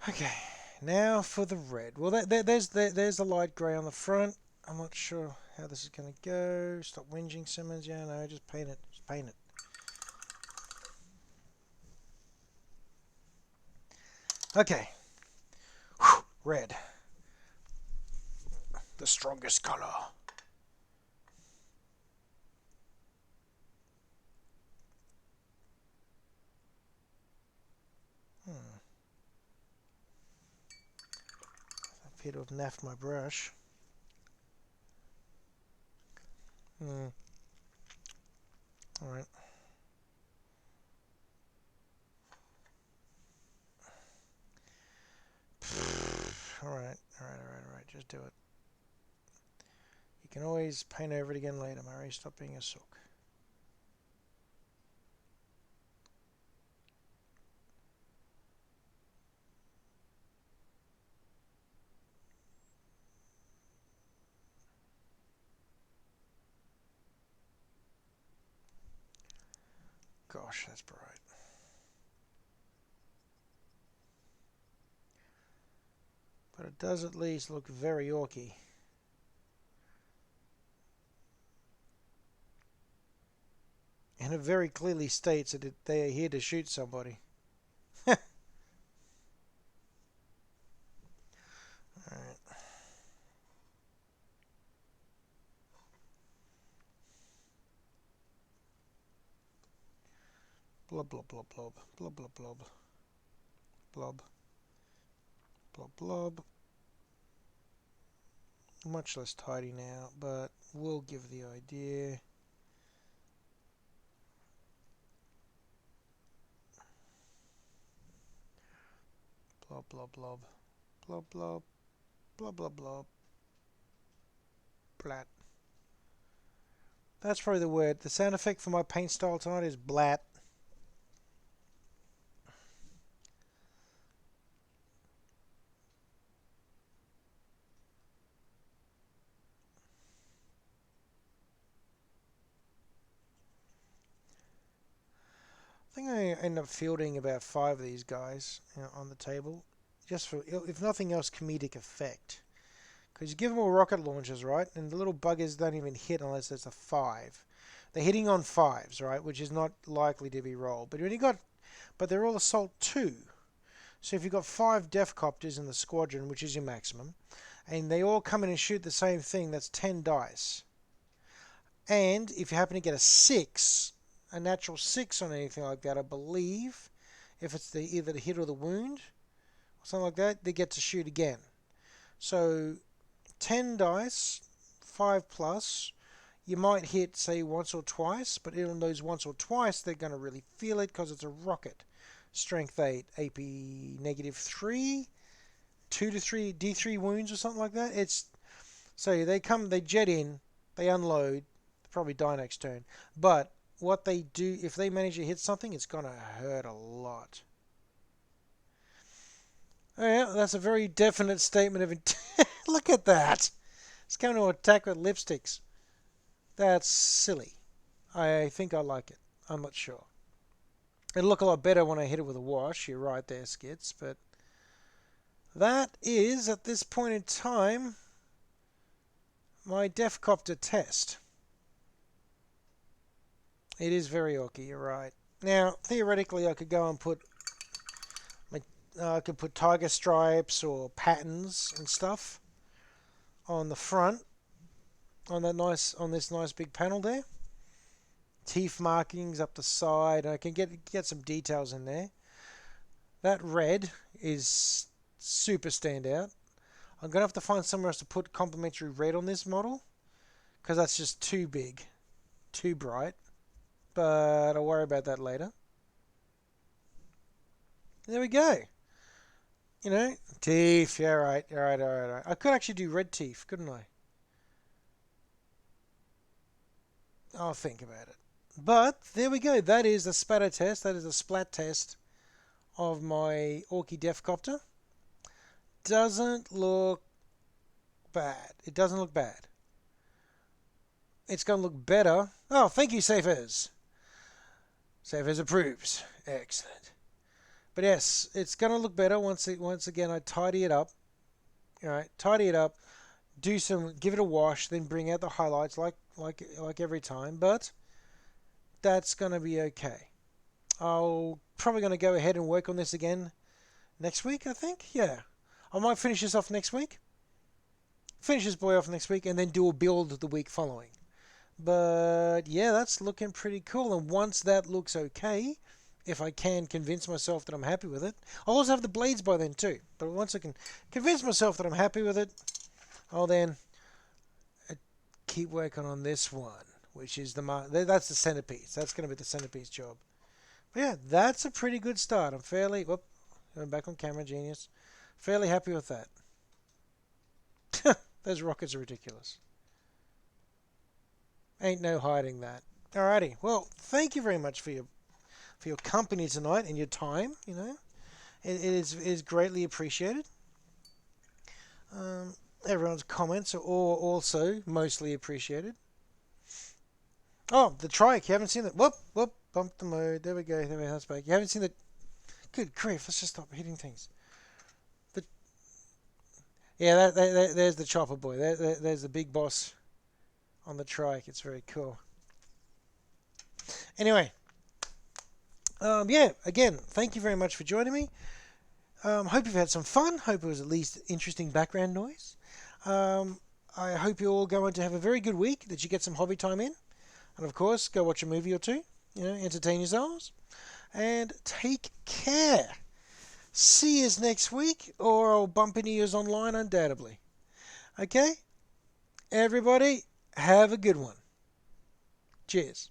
Okay, now for the red. Well, there's the light grey on the front. I'm not sure how this is going to go. Stop whinging, Simmons. Yeah, no, just paint it. Just paint it. Okay. Whew, red. The strongest color. I appear to have naffed my brush. Alright. Alright. Just do it. You can always paint over it again later, Murray. Stop being a sook. Gosh, that's bright. But it does at least look very orky. And it very clearly states that they are here to shoot somebody. Alright. Blob, blob, blob, blob. Blob, blob, blob. Blob. Blob, blob. Much less tidy now, but we'll give the idea. Blob, blob, blob. Blob, blob. Blob, blob, blob. Blat. That's probably the word. The sound effect for my paint style tonight is blat. I think I end up fielding about 5 of these guys on the table, just for, if nothing else, comedic effect. Because you give them all rocket launchers, right? And the little buggers don't even hit unless it's a 5. They're hitting on 5s, right? Which is not likely to be rolled. But when you got, but they're all assault 2. So if you've got 5 Deffkoptas in the squadron, which is your maximum, and they all come in and shoot the same thing, that's 10 dice. And if you happen to get a 6, a natural 6 on anything like that, I believe, if it's either the hit or the wound, or something like that, they get to shoot again. So 10 dice, 5 plus, you might hit, say, once or twice, but in those once or twice, they're going to really feel it because it's a rocket. Strength 8, AP -3, 2 to 3, D3 wounds or something like that. So they jet in, they unload, they probably die next turn. But what they do, if they manage to hit something, it's going to hurt a lot. Oh yeah, that's a very definite statement of intent. Look at that. It's going to attack with lipsticks. That's silly. I think I like it. I'm not sure. It'll look a lot better when I hit it with a wash. You're right there, Skits. But that is, at this point in time, my Deffkopta test. It is very orky, you're right. Now, theoretically, I could go and put I could put tiger stripes or patterns and stuff on the front, on this nice big panel there. Teeth markings up the side. I can get some details in there. That red is super standout. I'm gonna have to find somewhere else to put complementary red on this model because that's just too big, too bright. But I'll worry about that later. There we go. You know, teeth. Yeah, right. All right. I could actually do red teeth, couldn't I? I'll think about it. But there we go. That is the spatter test. That is the splat test of my Orky Deffkopta. Doesn't look bad. It doesn't look bad. It's going to look better. Oh, thank you, Safers. Safers approves. Excellent. But yes, it's going to look better once again I tidy it up. All right, tidy it up, give it a wash, then bring out the highlights like every time. But that's going to be okay. I'll probably going to go ahead and work on this again next week, I think. Yeah, I might finish this off next week. Finish this boy off next week, and then do a build the week following. But yeah, that's looking pretty cool. And once that looks okay, if I can convince myself that I'm happy with it, I'll also have the blades by then too. But once I can convince myself that I'm happy with it, I'll then keep working on this one, which is that's the centerpiece. That's going to be the centerpiece job. But yeah, that's a pretty good start. I'm fairly, going back on camera, genius. Fairly happy with that. Those rockets are ridiculous. Ain't no hiding that. Alrighty, well, thank you very much for your company tonight and your time. You know, it is greatly appreciated. Everyone's comments are also mostly appreciated. Oh, the trike, you haven't seen it. Whoop, bumped the mode. There we go. That's back. You haven't seen the. Good grief! Let's just stop hitting things. There's the chopper boy. There's the big boss on the trike. It's very cool. Anyway, again, thank you very much for joining me. Hope you've had some fun. Hope it was at least interesting background noise. I hope you're all going to have a very good week, that you get some hobby time in. And of course, go watch a movie or two. You know, entertain yourselves. And take care. See you next week, or I'll bump into you online undoubtedly. Okay? Everybody, have a good one. Cheers.